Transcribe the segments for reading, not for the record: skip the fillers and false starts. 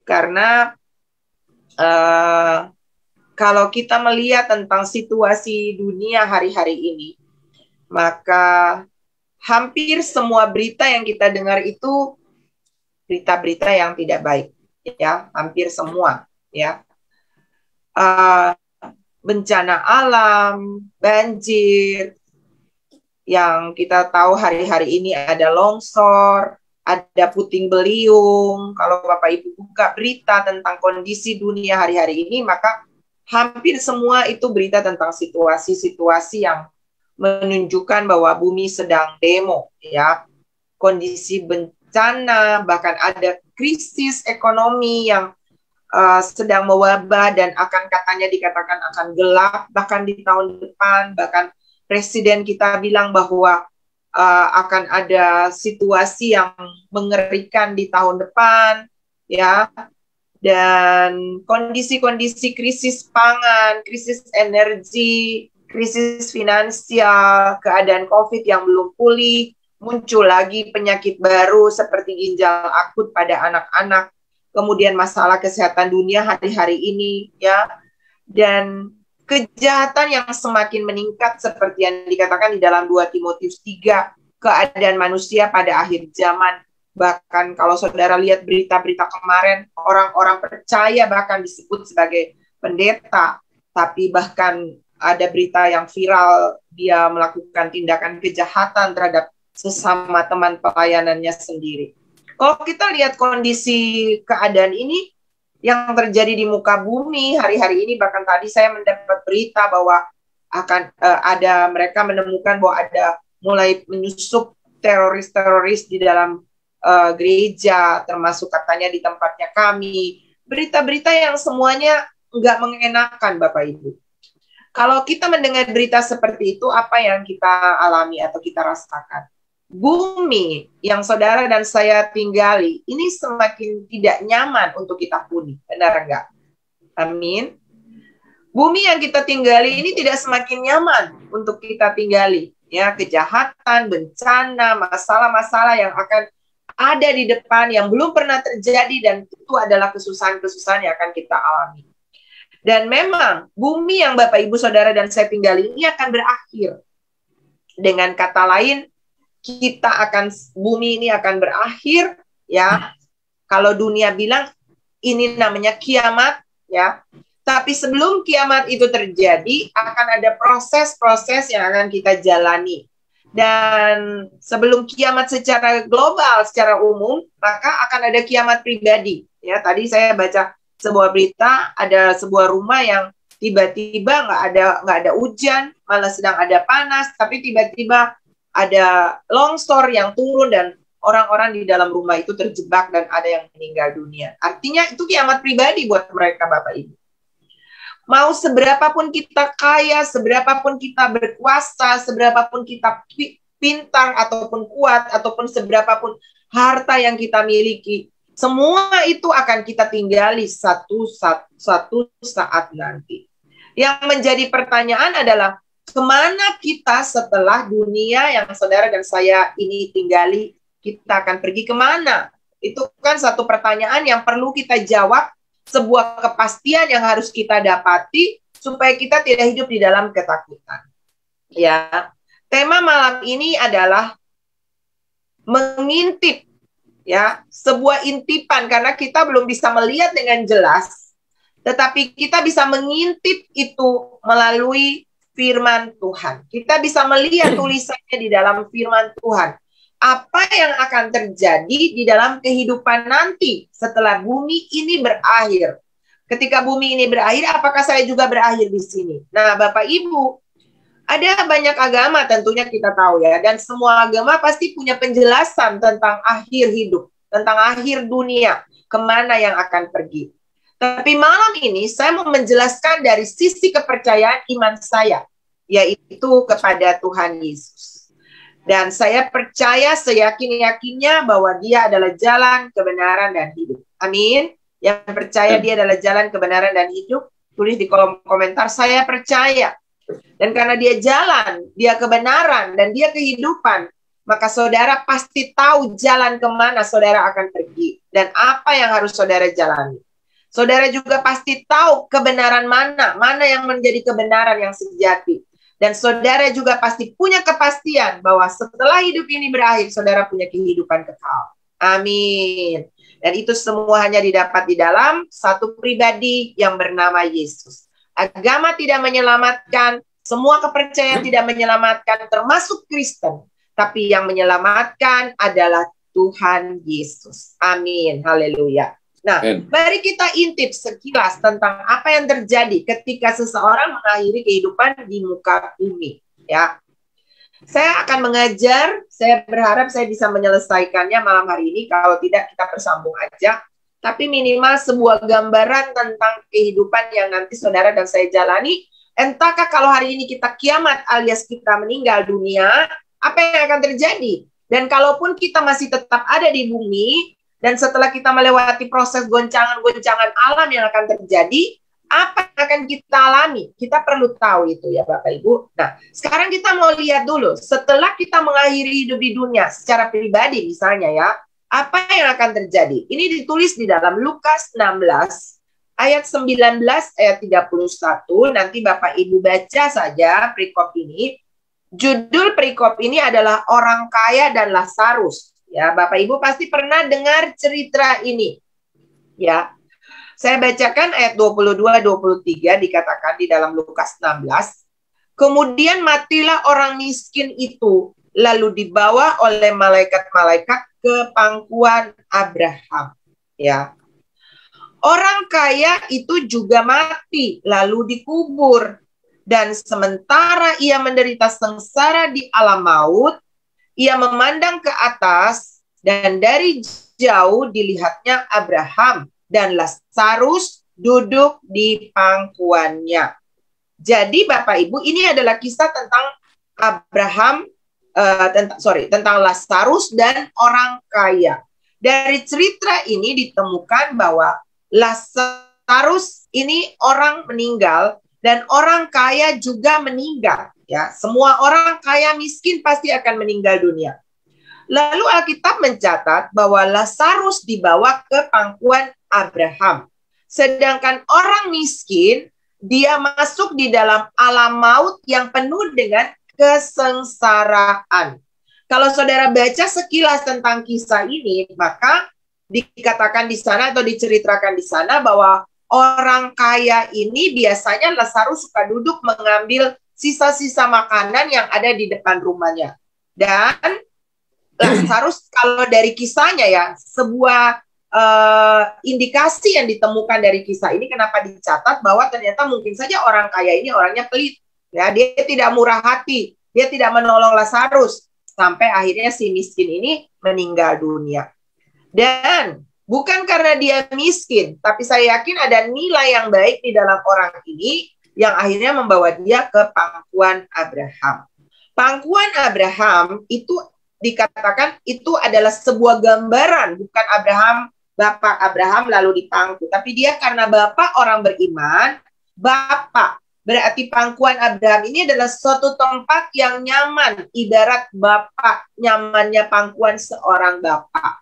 Karena uh, kalau kita melihat tentang situasi dunia hari-hari ini, maka hampir semua berita yang kita dengar itu berita-berita yang tidak baik, ya, hampir semua, ya. Uh, Bencana alam, banjir, yang kita tahu hari-hari ini ada longsor, ada puting beliung. Kalau Bapak Ibu buka berita tentang kondisi dunia hari-hari ini, maka hampir semua itu berita tentang situasi-situasi yang menunjukkan bahwa bumi sedang demo, ya. Kondisi bencana, bahkan ada krisis ekonomi yang sedang mewabah dan akan katanya dikatakan akan gelap bahkan di tahun depan. Bahkan presiden kita bilang bahwa akan ada situasi yang mengerikan di tahun depan, ya. Dan kondisi-kondisi krisis pangan, krisis energi, krisis finansial, keadaan COVID yang belum pulih, muncul lagi penyakit baru seperti ginjal akut pada anak-anak, kemudian masalah kesehatan dunia hari-hari ini, ya. Dan kejahatan yang semakin meningkat seperti yang dikatakan di dalam 2 Timotius 3, keadaan manusia pada akhir zaman. Bahkan kalau saudara lihat berita-berita kemarin, orang-orang percaya bahkan disebut sebagai pendeta, tapi bahkan ada berita yang viral, dia melakukan tindakan kejahatan terhadap sesama teman pelayanannya sendiri. Kalau kita lihat kondisi keadaan ini yang terjadi di muka bumi hari-hari ini, bahkan tadi saya mendapat berita bahwa akan ada, mereka menemukan bahwa ada mulai menyusup teroris-teroris di dalam gereja, termasuk katanya di tempatnya kami. Berita-berita yang semuanya nggak mengenakan, Bapak Ibu. Kalau kita mendengar berita seperti itu, apa yang kita alami atau kita rasakan? Bumi yang saudara dan saya tinggali ini semakin tidak nyaman untuk kita huni. Benar enggak? Amin. Bumi yang kita tinggali ini tidak semakin nyaman untuk kita tinggali. Ya, kejahatan, bencana, masalah-masalah yang akan ada di depan yang belum pernah terjadi, dan itu adalah kesusahan-kesusahan yang akan kita alami. Dan memang bumi yang Bapak Ibu Saudara dan saya tinggali ini akan berakhir. Dengan kata lain, bumi ini akan berakhir, ya. Kalau dunia bilang ini namanya kiamat, ya. Tapi sebelum kiamat itu terjadi, akan ada proses-proses yang akan kita jalani. Dan sebelum kiamat secara global, secara umum, maka akan ada kiamat pribadi. Ya, tadi saya baca sebuah berita, ada sebuah rumah yang tiba-tiba nggak ada hujan, malah sedang ada panas, tapi tiba-tiba ada longsor yang turun dan orang-orang di dalam rumah itu terjebak dan ada yang meninggal dunia. Artinya itu kiamat pribadi buat mereka, Bapak Ibu. Mau seberapapun kita kaya, seberapapun kita berkuasa, seberapapun kita pintar ataupun kuat, ataupun seberapapun harta yang kita miliki, semua itu akan kita tinggali satu saat nanti. Yang menjadi pertanyaan adalah, kemana kita setelah dunia yang saudara dan saya ini tinggali, kita akan pergi kemana? Itu kan satu pertanyaan yang perlu kita jawab, sebuah kepastian yang harus kita dapati supaya kita tidak hidup di dalam ketakutan. Ya, tema malam ini adalah mengintip, ya, sebuah intipan, karena kita belum bisa melihat dengan jelas, tetapi kita bisa mengintip itu melalui firman Tuhan. Kita bisa melihat tulisannya di dalam firman Tuhan. Apa yang akan terjadi di dalam kehidupan nanti setelah bumi ini berakhir. Ketika bumi ini berakhir, apakah saya juga berakhir di sini? Nah, Bapak Ibu, ada banyak agama tentunya kita tahu, ya, dan semua agama pasti punya penjelasan tentang akhir hidup, tentang akhir dunia, kemana yang akan pergi. Tapi malam ini saya mau menjelaskan dari sisi kepercayaan iman saya, yaitu kepada Tuhan Yesus. Dan saya percaya seyakin-yakinnya bahwa dia adalah jalan, kebenaran, dan hidup. Amin. Yang percaya dia adalah jalan, kebenaran, dan hidup, tulis di kolom komentar, saya percaya. Dan karena dia jalan, dia kebenaran, dan dia kehidupan, maka saudara pasti tahu jalan kemana saudara akan pergi. dan apa yang harus saudara jalani. Saudara juga pasti tahu kebenaran mana yang menjadi kebenaran yang sejati. Dan saudara juga pasti punya kepastian bahwa setelah hidup ini berakhir, saudara punya kehidupan kekal. Amin. Dan itu semua hanya didapat di dalam satu pribadi yang bernama Yesus. Agama tidak menyelamatkan, semua kepercayaan tidak menyelamatkan, termasuk Kristen. Tapi yang menyelamatkan adalah Tuhan Yesus. Amin. Haleluya. Nah, mari kita intip sekilas tentang apa yang terjadi ketika seseorang mengakhiri kehidupan di muka bumi. Ya, saya akan mengajar. Saya berharap saya bisa menyelesaikannya malam hari ini. Kalau tidak, kita bersambung aja. Tapi minimal sebuah gambaran tentang kehidupan yang nanti saudara dan saya jalani. Entahkah kalau hari ini kita kiamat alias kita meninggal dunia, apa yang akan terjadi? Dan kalaupun kita masih tetap ada di bumi, dan setelah kita melewati proses goncangan-goncangan alam yang akan terjadi, apa yang akan kita alami? Kita perlu tahu itu ya Bapak Ibu. Nah, sekarang kita mau lihat dulu, setelah kita mengakhiri hidup di dunia secara pribadi misalnya ya, apa yang akan terjadi? Ini ditulis di dalam Lukas 16, ayat 19, ayat 31. Nanti Bapak Ibu baca saja perikop ini. Judul perikop ini adalah Orang Kaya dan Lazarus. Ya, Bapak Ibu pasti pernah dengar cerita ini. Ya. Saya bacakan ayat 22-23 dikatakan di dalam Lukas 16. Kemudian matilah orang miskin itu, lalu dibawa oleh malaikat-malaikat ke pangkuan Abraham. Ya. Orang kaya itu juga mati, lalu dikubur. Dan sementara ia menderita sengsara di alam maut, ia memandang ke atas, dan dari jauh dilihatnya Abraham dan Lazarus duduk di pangkuannya. Jadi Bapak Ibu, ini adalah kisah tentang Abraham, tentang Lazarus dan orang kaya. Dari cerita ini ditemukan bahwa Lazarus ini orang meninggal dan orang kaya juga meninggal. Ya, semua orang kaya miskin pasti akan meninggal dunia. Lalu Alkitab mencatat bahwa Lazarus dibawa ke pangkuan Abraham. Sedangkan orang miskin, dia masuk di dalam alam maut yang penuh dengan kesengsaraan. Kalau saudara baca sekilas tentang kisah ini, maka dikatakan di sana atau diceritakan di sana bahwa orang kaya ini biasanya Lazarus suka duduk mengambil sisa-sisa makanan yang ada di depan rumahnya. Dan Lazarus kalau dari kisahnya ya, sebuah indikasi yang ditemukan dari kisah ini kenapa dicatat bahwa ternyata mungkin saja orang kaya ini orangnya pelit. Ya, dia tidak murah hati, dia tidak menolong Lazarus sampai akhirnya si miskin ini meninggal dunia. Dan bukan karena dia miskin, tapi saya yakin ada nilai yang baik di dalam orang ini yang akhirnya membawa dia ke pangkuan Abraham. Pangkuan Abraham itu dikatakan itu adalah sebuah gambaran, bukan Bapak Abraham lalu dipangku, tapi dia karena Bapak orang beriman, Bapak. Berarti pangkuan Abraham ini adalah suatu tempat yang nyaman, ibarat Bapak, nyamannya pangkuan seorang Bapak.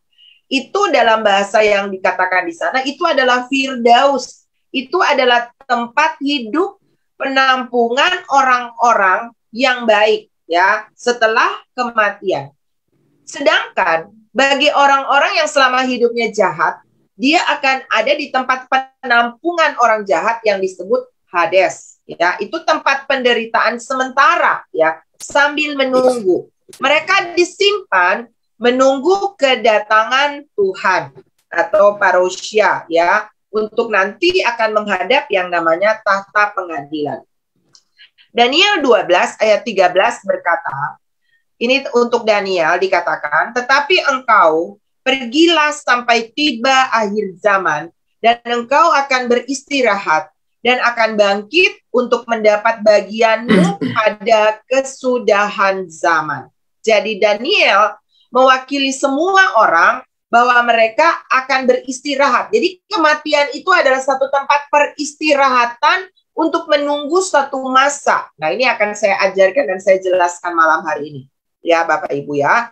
Itu dalam bahasa yang dikatakan di sana, itu adalah Firdaus. Itu adalah tempat hidup penampungan orang-orang yang baik ya setelah kematian. Sedangkan bagi orang-orang yang selama hidupnya jahat, dia akan ada di tempat penampungan orang jahat yang disebut Hades ya. Itu tempat penderitaan sementara ya, sambil menunggu. Mereka disimpan menunggu kedatangan Tuhan atau parousia ya, untuk nanti akan menghadap yang namanya tahta pengadilan. Daniel 12 ayat 13 berkata, ini untuk Daniel dikatakan, tetapi engkau pergilah sampai tiba akhir zaman, dan engkau akan beristirahat, dan akan bangkit untuk mendapat bagianmu pada kesudahan zaman. Jadi Daniel mewakili semua orang bahwa mereka akan beristirahat. Jadi kematian itu adalah satu tempat peristirahatan untuk menunggu suatu masa. Nah, ini akan saya ajarkan dan saya jelaskan malam hari ini. Ya, Bapak Ibu ya.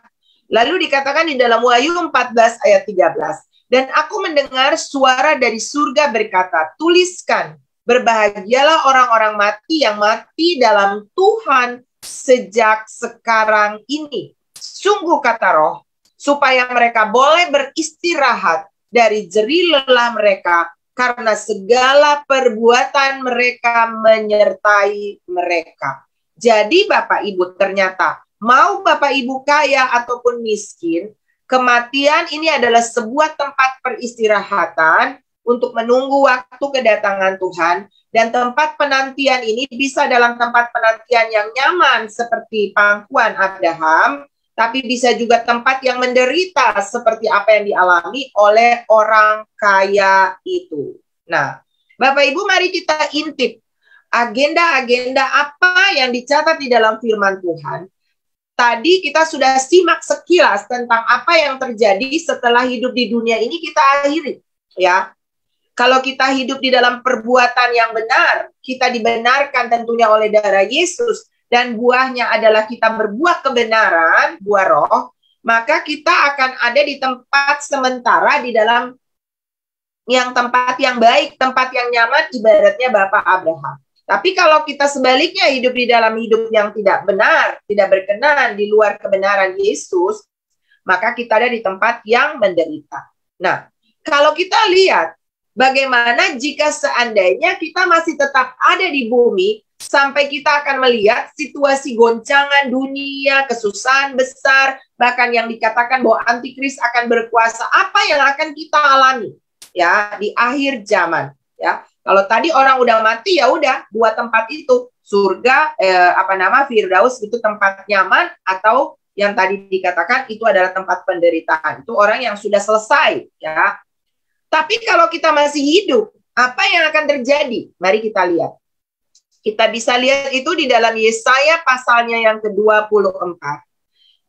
Lalu dikatakan di dalam Wahyu 14 ayat 13. Dan aku mendengar suara dari surga berkata, tuliskan, berbahagialah orang-orang mati yang mati dalam Tuhan sejak sekarang ini. Sungguh kata Roh, supaya mereka boleh beristirahat dari jerih lelah mereka, karena segala perbuatan mereka menyertai mereka. Jadi Bapak Ibu, ternyata mau Bapak Ibu kaya ataupun miskin, kematian ini adalah sebuah tempat peristirahatan untuk menunggu waktu kedatangan Tuhan. Dan tempat penantian ini bisa dalam tempat penantian yang nyaman seperti pangkuan Abraham, tapi bisa juga tempat yang menderita seperti apa yang dialami oleh orang kaya itu. Nah, Bapak Ibu, mari kita intip agenda-agenda apa yang dicatat di dalam firman Tuhan. Tadi kita sudah simak sekilas tentang apa yang terjadi setelah hidup di dunia ini kita akhiri, ya. Kalau kita hidup di dalam perbuatan yang benar, kita dibenarkan tentunya oleh darah Yesus, dan buahnya adalah kita berbuah kebenaran, buah roh, maka kita akan ada di tempat sementara di dalam yang tempat yang baik, tempat yang nyaman, ibaratnya Bapak Abraham. Tapi kalau kita sebaliknya hidup di dalam hidup yang tidak benar, tidak berkenan, di luar kebenaran Yesus, maka kita ada di tempat yang menderita. Nah, kalau kita lihat bagaimana jika seandainya kita masih tetap ada di bumi, sampai kita akan melihat situasi goncangan dunia, kesusahan besar, bahkan yang dikatakan bahwa antikris akan berkuasa, apa yang akan kita alami ya di akhir zaman, ya. Kalau tadi orang udah mati, ya udah, dua tempat itu, surga, Firdaus itu tempat nyaman, atau yang tadi dikatakan itu adalah tempat penderitaan. Itu orang yang sudah selesai, ya. Tapi kalau kita masih hidup, apa yang akan terjadi? Mari kita lihat. Kita bisa lihat itu di dalam Yesaya pasalnya yang ke-24.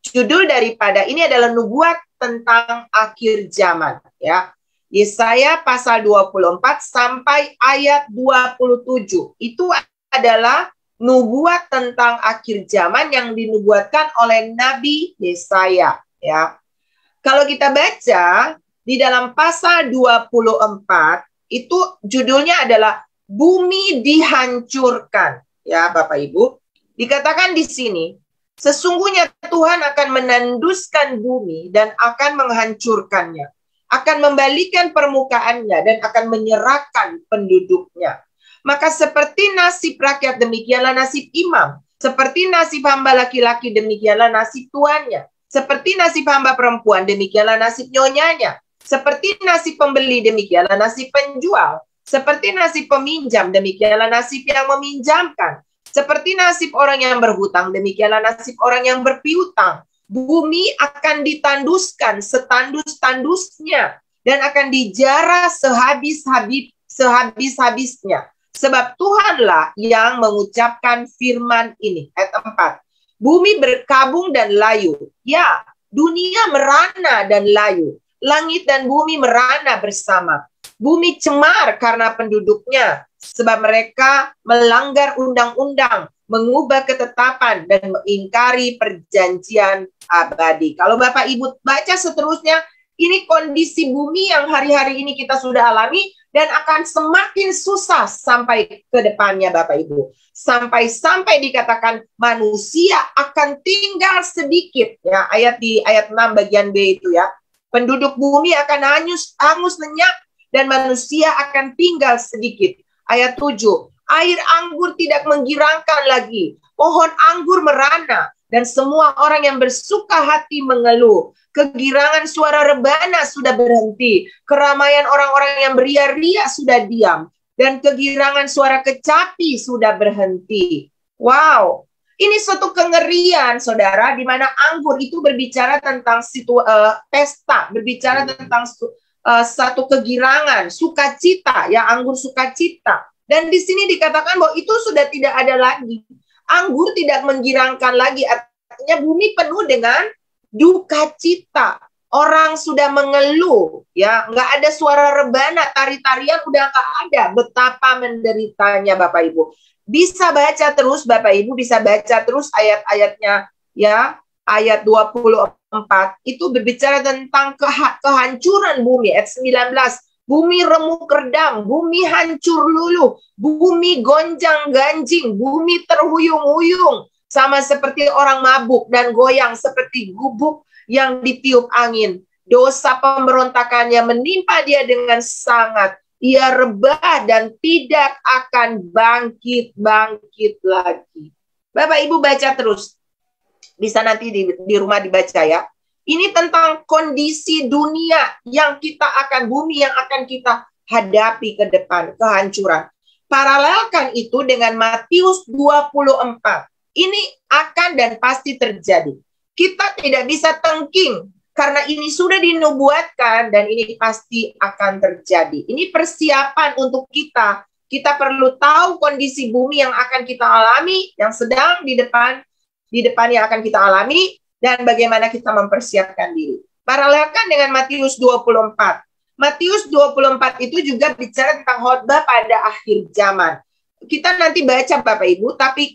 Judul daripada ini adalah nubuat tentang akhir zaman, ya. Yesaya pasal 24 sampai ayat 27. Itu adalah nubuat tentang akhir zaman yang dinubuatkan oleh Nabi Yesaya, ya. Kalau kita baca di dalam pasal 24 itu judulnya adalah bumi dihancurkan, ya Bapak Ibu. Dikatakan di sini, sesungguhnya Tuhan akan menanduskan bumi dan akan menghancurkannya, akan membalikan permukaannya dan akan menyerahkan penduduknya. Maka seperti nasib rakyat demikianlah nasib imam, seperti nasib hamba laki-laki demikianlah nasib tuannya, seperti nasib hamba perempuan demikianlah nasib nyonyanya, seperti nasib pembeli demikianlah nasib penjual, seperti nasib peminjam demikianlah nasib yang meminjamkan, seperti nasib orang yang berhutang demikianlah nasib orang yang berpiutang. Bumi akan ditanduskan setandus-tandusnya dan akan dijarah sehabis-habisnya. Sebab Tuhanlah yang mengucapkan firman ini. Ayat 4. Bumi berkabung dan layu. Ya, dunia merana dan layu. Langit dan bumi merana bersama. Bumi cemar karena penduduknya. Sebab mereka melanggar undang-undang, mengubah ketetapan, dan mengingkari perjanjian abadi. Kalau Bapak Ibu baca seterusnya, ini kondisi bumi yang hari-hari ini kita sudah alami dan akan semakin susah sampai ke depannya Bapak Ibu. Sampai dikatakan manusia akan tinggal sedikit, ya, di ayat 6 bagian B itu, ya. Penduduk bumi akan hangus lenyap dan manusia akan tinggal sedikit. Ayat 7. Air anggur tidak menggirangkan lagi. Pohon anggur merana dan semua orang yang bersuka hati mengeluh. Kegirangan suara rebana sudah berhenti. Keramaian orang-orang yang beria-ria sudah diam. Dan kegirangan suara kecapi sudah berhenti. Wow. Ini suatu kengerian, saudara, di mana anggur itu berbicara tentang pesta, berbicara tentang satu kegirangan, sukacita, ya, anggur sukacita. Dan di sini dikatakan bahwa itu sudah tidak ada lagi. Anggur tidak menggirangkan lagi, artinya bumi penuh dengan duka cita. Orang sudah mengeluh, ya, nggak ada suara rebana, tari-tarian udah nggak ada. Betapa menderitanya Bapak Ibu. Bisa baca terus Bapak Ibu, bisa baca terus ayat-ayatnya, ya. ayat 24 itu berbicara tentang kehancuran bumi. Ayat 19, bumi remuk redam, bumi hancur luluh, bumi gonjang ganjing, bumi terhuyung-huyung, sama seperti orang mabuk dan goyang seperti gubuk yang ditiup angin. Dosa pemberontakannya menimpa dia dengan sangat. Ia rebah dan tidak akan bangkit lagi. Bapak Ibu baca terus. Bisa nanti di rumah dibaca ya. Ini tentang kondisi dunia yang kita akan, bumi yang akan kita hadapi ke depan, kehancuran. Paralelkan itu dengan Matius 24. Ini akan dan pasti terjadi. Kita tidak bisa tengking, karena ini sudah dinubuatkan dan ini pasti akan terjadi. Ini persiapan untuk kita. Kita perlu tahu kondisi bumi yang akan kita alami, yang sedang di depan yang akan kita alami, dan bagaimana kita mempersiapkan diri. Paralelkan dengan Matius 24. Matius 24 itu juga bicara tentang khotbah pada akhir zaman. Kita nanti baca Bapak Ibu, tapi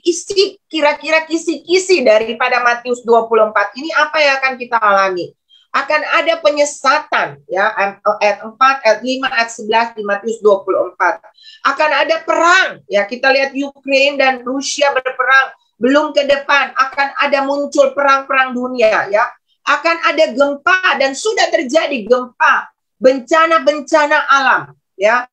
kira-kira kisi-kisi daripada Matius 24 ini apa yang akan kita alami? Akan ada penyesatan, ya, ayat 4, ayat 5, ayat 11 di Matius 24. Akan ada perang, ya, kita lihat Ukraina dan Rusia berperang. Belum ke depan akan ada muncul perang-perang dunia, ya. Akan ada gempa dan sudah terjadi gempa, bencana-bencana alam, ya.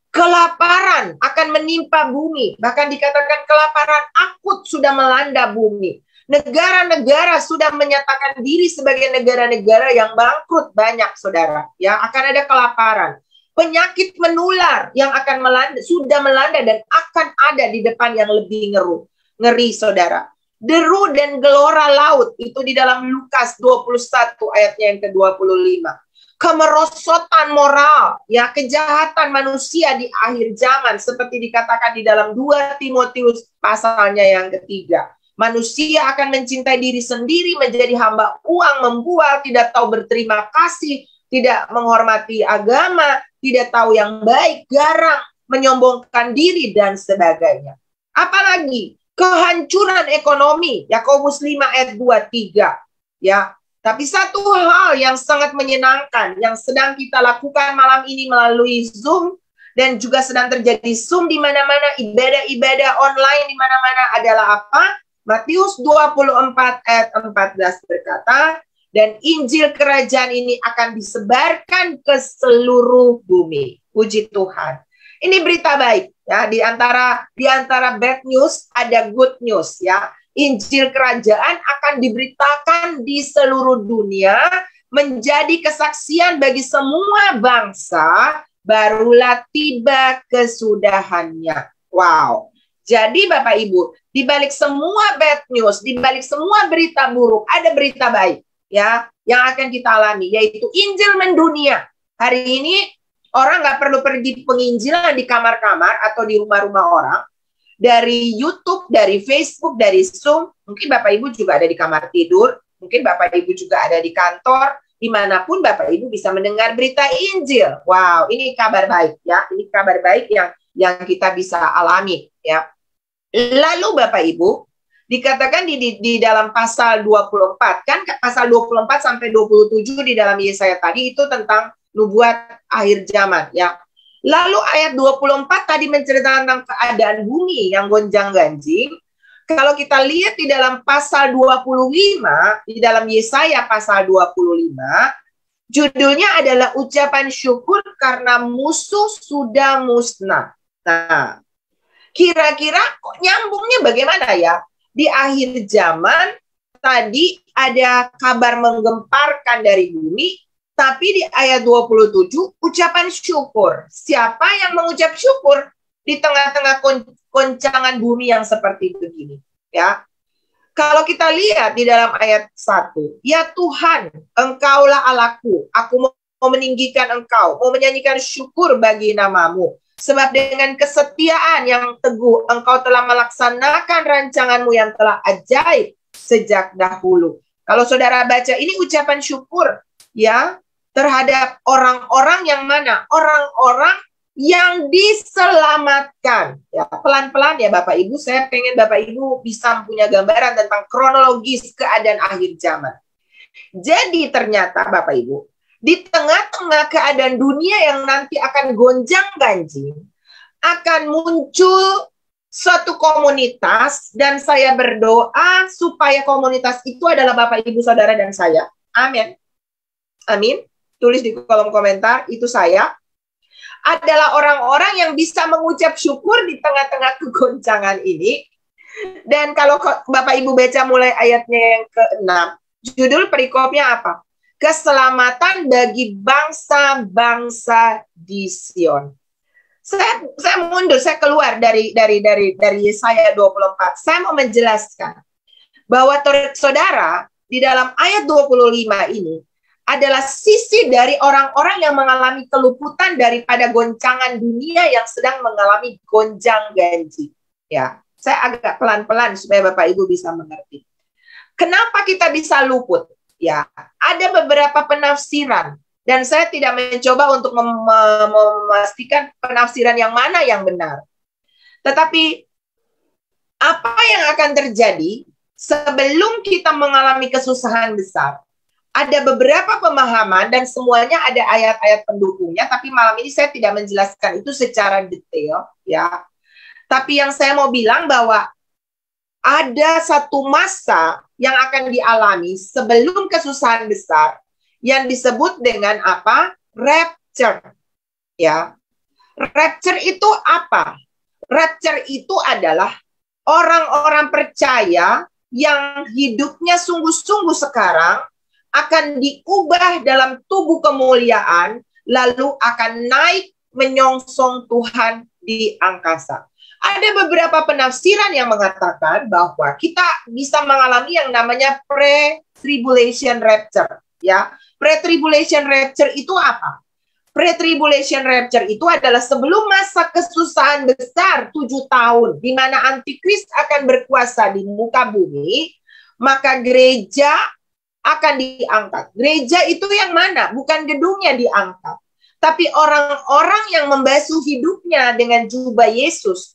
Kelaparan akan menimpa bumi, bahkan dikatakan kelaparan akut sudah melanda bumi. Negara-negara sudah menyatakan diri sebagai negara-negara yang bangkrut banyak, saudara. Ya, akan ada kelaparan. Penyakit menular yang akan sudah melanda dan akan ada di depan yang lebih ngeri, saudara. Deru dan gelora laut, itu di dalam Lukas 21 ayatnya yang ke-25. Kemerosotan moral, ya, kejahatan manusia di akhir zaman, seperti dikatakan di dalam 2 Timotius pasalnya yang ketiga. Manusia akan mencintai diri sendiri, menjadi hamba uang, membual, tidak tahu berterima kasih, tidak menghormati agama, tidak tahu yang baik, garang, menyombongkan diri, dan sebagainya. Apalagi kehancuran ekonomi, Yakobus 5 ayat 2-3. Ya, tapi satu hal yang sangat menyenangkan yang sedang kita lakukan malam ini melalui Zoom, dan juga sedang terjadi Zoom di mana-mana, ibadah-ibadah online di mana-mana adalah apa? Matius 24 ayat 14 berkata, dan Injil kerajaan ini akan disebarkan ke seluruh bumi. Puji Tuhan. Ini berita baik, ya. Di antara bad news ada good news, ya. Injil kerajaan akan diberitakan di seluruh dunia, menjadi kesaksian bagi semua bangsa, barulah tiba kesudahannya. Wow. Jadi Bapak Ibu, di balik semua bad news, di balik semua berita buruk, ada berita baik, ya, yang akan kita alami, yaitu Injil mendunia. Hari ini orang nggak perlu pergi penginjilan di kamar-kamar atau di rumah-rumah orang. Dari YouTube, dari Facebook, dari Zoom, mungkin Bapak Ibu juga ada di kamar tidur, mungkin Bapak Ibu juga ada di kantor, dimanapun Bapak Ibu bisa mendengar berita Injil. Wow, ini kabar baik, ya. Ini kabar baik yang kita bisa alami, ya. Lalu Bapak Ibu, dikatakan di dalam pasal 24, kan pasal 24 sampai 27 di dalam Yesaya tadi itu tentang nubuat akhir zaman, ya. Lalu ayat 24 tadi menceritakan tentang keadaan bumi yang gonjang-ganjing. Kalau kita lihat di dalam pasal 25, di dalam Yesaya pasal 25, judulnya adalah ucapan syukur karena musuh sudah musnah. Nah, kira-kira kok nyambungnya bagaimana ya? Di akhir zaman tadi ada kabar menggemparkan dari bumi, tapi di ayat 27 ucapan syukur. Siapa yang mengucap syukur di tengah-tengah goncangan bumi yang seperti begini? Ya. Kalau kita lihat di dalam ayat 1, ya Tuhan, Engkaulah Allahku, aku mau meninggikan Engkau, mau menyanyikan syukur bagi namamu. Sebab dengan kesetiaan yang teguh, Engkau telah melaksanakan rancanganmu yang telah ajaib sejak dahulu. Kalau saudara baca, ini ucapan syukur, ya, terhadap orang-orang yang mana? Orang-orang yang diselamatkan. Ya, pelan-pelan ya Bapak Ibu, saya pengen Bapak Ibu bisa punya gambaran tentang kronologis keadaan akhir zaman. Jadi ternyata Bapak Ibu, di tengah-tengah keadaan dunia yang nanti akan gonjang-ganjing, akan muncul suatu komunitas, dan saya berdoa supaya komunitas itu adalah Bapak Ibu Saudara dan saya. Amin. Amin. Tulis di kolom komentar, itu saya. Adalah orang-orang yang bisa mengucap syukur di tengah-tengah kegoncangan ini. Dan kalau Bapak Ibu baca mulai ayatnya yang ke-6, judul perikopnya apa? Keselamatan bagi bangsa-bangsa di Sion. Saya mundur, saya keluar dari Yesaya 24. Saya mau menjelaskan bahwa saudara, di dalam ayat 25 ini adalah sisi dari orang-orang yang mengalami keluputan daripada goncangan dunia yang sedang mengalami gonjang-ganjing. Ya, saya agak pelan-pelan supaya Bapak Ibu bisa mengerti. Kenapa kita bisa luput? Ya, ada beberapa penafsiran dan saya tidak mencoba untuk memastikan penafsiran yang mana yang benar. Tetapi apa yang akan terjadi sebelum kita mengalami kesusahan besar? Ada beberapa pemahaman dan semuanya ada ayat-ayat pendukungnya, tapi malam ini saya tidak menjelaskan itu secara detail, ya. Tapi yang saya mau bilang bahwa ada satu masa yang akan dialami sebelum kesusahan besar yang disebut dengan apa? Rapture, ya. Rapture itu apa? Rapture itu adalah orang-orang percaya yang hidupnya sungguh-sungguh sekarang akan diubah dalam tubuh kemuliaan, lalu akan naik menyongsong Tuhan di angkasa. Ada beberapa penafsiran yang mengatakan bahwa kita bisa mengalami yang namanya pre-tribulation rapture. Ya, pre-tribulation rapture itu apa? Pre-tribulation rapture itu adalah sebelum masa kesusahan besar 7 tahun, di mana antikris akan berkuasa di muka bumi, maka gereja akan diangkat. Gereja itu yang mana? Bukan gedungnya diangkat. Tapi orang-orang yang membasuh hidupnya dengan jubah Yesus,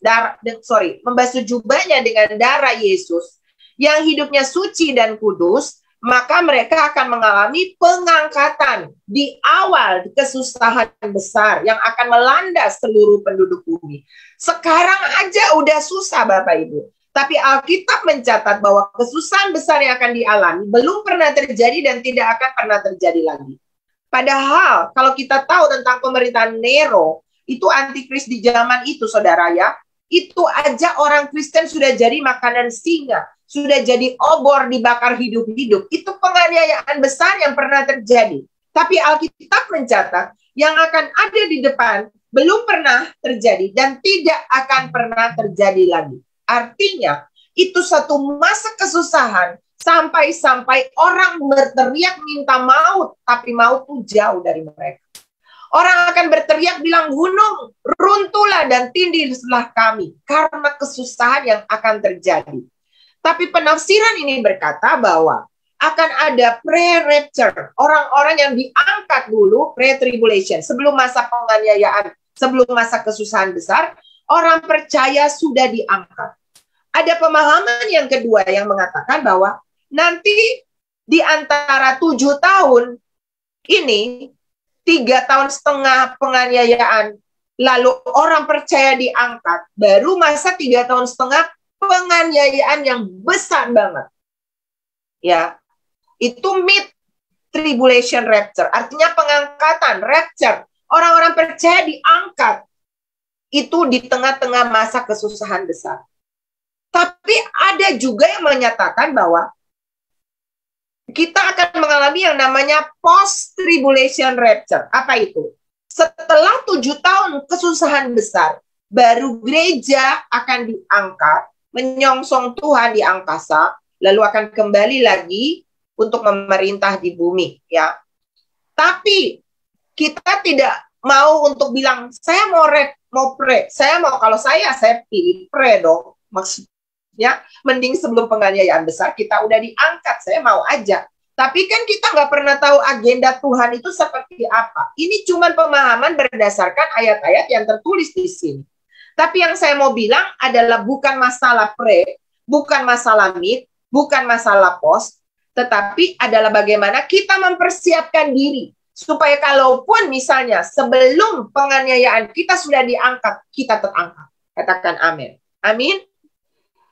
membasuh jubahnya dengan darah Yesus, yang hidupnya suci dan kudus, maka mereka akan mengalami pengangkatan di awal kesusahan besar yang akan melanda seluruh penduduk bumi. Sekarang aja udah susah Bapak Ibu. Tapi Alkitab mencatat bahwa kesusahan besar yang akan dialami belum pernah terjadi dan tidak akan pernah terjadi lagi. Padahal kalau kita tahu tentang pemerintahan Nero, itu antikris di zaman itu saudara ya, itu aja orang Kristen sudah jadi makanan singa, sudah jadi obor dibakar hidup-hidup. Itu penganiayaan besar yang pernah terjadi. Tapi Alkitab mencatat yang akan ada di depan belum pernah terjadi dan tidak akan pernah terjadi lagi. Artinya, itu satu masa kesusahan sampai-sampai orang berteriak minta maut, tapi maut itu jauh dari mereka. Orang akan berteriak bilang, gunung, runtuhlah dan tindihlah kami, karena kesusahan yang akan terjadi. Tapi penafsiran ini berkata bahwa akan ada pre-rapture, orang-orang yang diangkat dulu, pre-tribulation, sebelum masa penganiayaan, sebelum masa kesusahan besar, orang percaya sudah diangkat. Ada pemahaman yang kedua yang mengatakan bahwa nanti di antara 7 tahun ini, 3,5 tahun penganiayaan, lalu orang percaya diangkat, baru masa 3,5 tahun penganiayaan yang besar banget. Ya, itu mid-tribulation rapture, artinya pengangkatan, rapture. Orang-orang percaya diangkat, itu di tengah-tengah masa kesusahan besar. Tapi ada juga yang menyatakan bahwa kita akan mengalami yang namanya post-tribulation rapture. Apa itu? Setelah 7 tahun kesusahan besar, baru gereja akan diangkat, menyongsong Tuhan di angkasa, lalu akan kembali lagi untuk memerintah di bumi. Ya. Tapi kita tidak mau untuk bilang, saya mau pre. Kalau saya pilih pre dong. Maksudnya, mending sebelum penganiayaan besar kita udah diangkat, saya mau aja. Tapi kan kita nggak pernah tahu agenda Tuhan itu seperti apa. Ini cuma pemahaman berdasarkan ayat-ayat yang tertulis di sini. Tapi yang saya mau bilang adalah bukan masalah pray, bukan masalah meet, bukan masalah post, tetapi adalah bagaimana kita mempersiapkan diri. Supaya kalaupun misalnya sebelum penganiayaan kita sudah diangkat, kita terangkat. Katakan amin. Amin.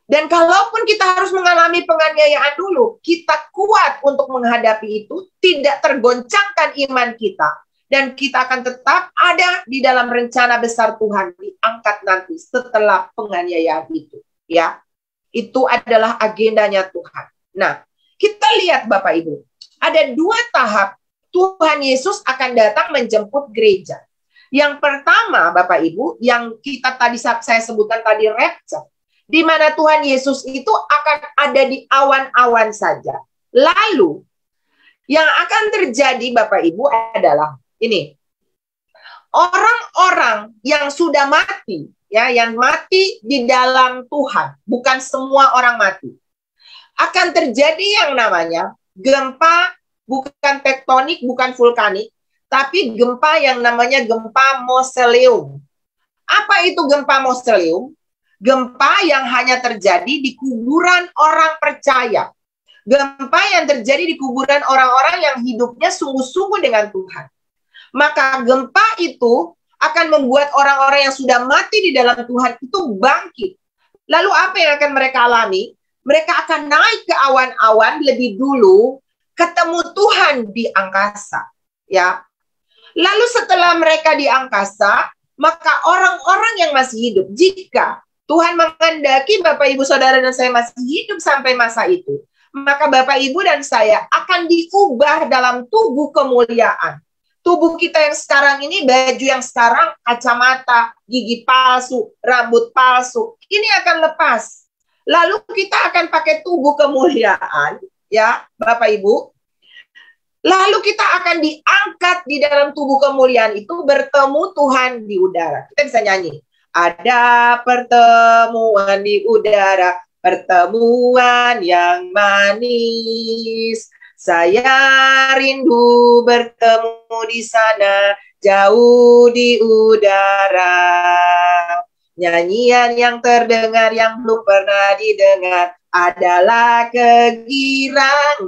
Dan kalaupun kita harus mengalami penganiayaan dulu, kita kuat untuk menghadapi itu, tidak tergoncangkan iman kita. Dan kita akan tetap ada di dalam rencana besar Tuhan, diangkat nanti setelah penganiayaan itu. Ya, itu adalah agendanya Tuhan. Nah, kita lihat Bapak Ibu, ada 2 tahap Tuhan Yesus akan datang menjemput gereja. Yang pertama Bapak Ibu, yang kita tadi saya sebutkan tadi rapture, di mana Tuhan Yesus itu akan ada di awan-awan saja. Lalu, yang akan terjadi Bapak Ibu adalah ini. Orang-orang yang sudah mati, ya, yang mati di dalam Tuhan, bukan semua orang mati. Akan terjadi yang namanya gempa, bukan tektonik, bukan vulkanik, tapi gempa yang namanya gempa mausoleum. Apa itu gempa mausoleum? Gempa yang hanya terjadi di kuburan orang percaya. Gempa yang terjadi di kuburan orang-orang yang hidupnya sungguh-sungguh dengan Tuhan. Maka gempa itu akan membuat orang-orang yang sudah mati di dalam Tuhan itu bangkit. Lalu apa yang akan mereka alami? Mereka akan naik ke awan-awan lebih dulu, ketemu Tuhan di angkasa. Ya. Lalu setelah mereka di angkasa, maka orang-orang yang masih hidup, jika Tuhan menghendaki Bapak, Ibu, Saudara, dan saya masih hidup sampai masa itu, maka Bapak, Ibu, dan saya akan diubah dalam tubuh kemuliaan. Tubuh kita yang sekarang ini, baju yang sekarang, kacamata, gigi palsu, rambut palsu, ini akan lepas. Lalu kita akan pakai tubuh kemuliaan, ya Bapak, Ibu. Lalu kita akan diangkat di dalam tubuh kemuliaan itu, bertemu Tuhan di udara. Kita bisa nyanyi. Ada pertemuan di udara, pertemuan yang manis. Saya rindu bertemu di sana, jauh di udara. Nyanyian yang terdengar yang belum pernah didengar adalah kegirangan.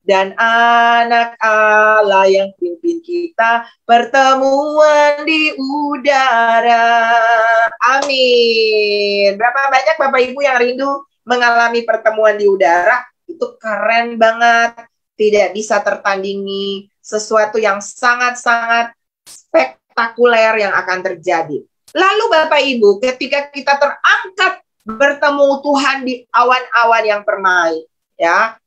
Dan anak Allah yang pimpin kita, pertemuan di udara. Amin. Berapa banyak Bapak Ibu yang rindu mengalami pertemuan di udara? Itu keren banget. Tidak bisa tertandingi. Sesuatu yang sangat-sangat spektakuler yang akan terjadi. Lalu Bapak Ibu, ketika kita terangkat bertemu Tuhan di awan-awan yang permai, ya,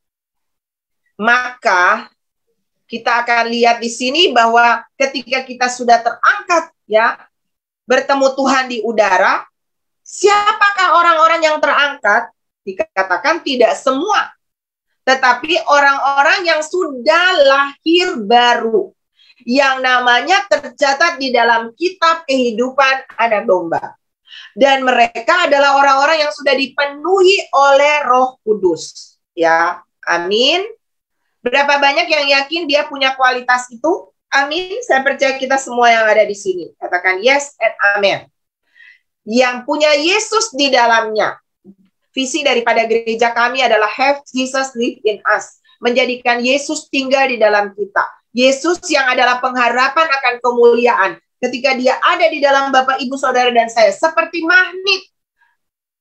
maka kita akan lihat di sini bahwa ketika kita sudah terangkat, ya, bertemu Tuhan di udara, siapakah orang-orang yang terangkat? Dikatakan tidak semua, tetapi orang-orang yang sudah lahir baru, yang namanya tercatat di dalam kitab kehidupan anak domba. Dan mereka adalah orang-orang yang sudah dipenuhi oleh Roh Kudus. Ya, amin. Berapa banyak yang yakin dia punya kualitas itu? Amin. Saya percaya kita semua yang ada di sini. Katakan yes and amen. Yang punya Yesus di dalamnya. Visi daripada gereja kami adalah have Jesus live in us. Menjadikan Yesus tinggal di dalam kita. Yesus yang adalah pengharapan akan kemuliaan. Ketika dia ada di dalam Bapak, Ibu, Saudara, dan saya. Seperti magnet.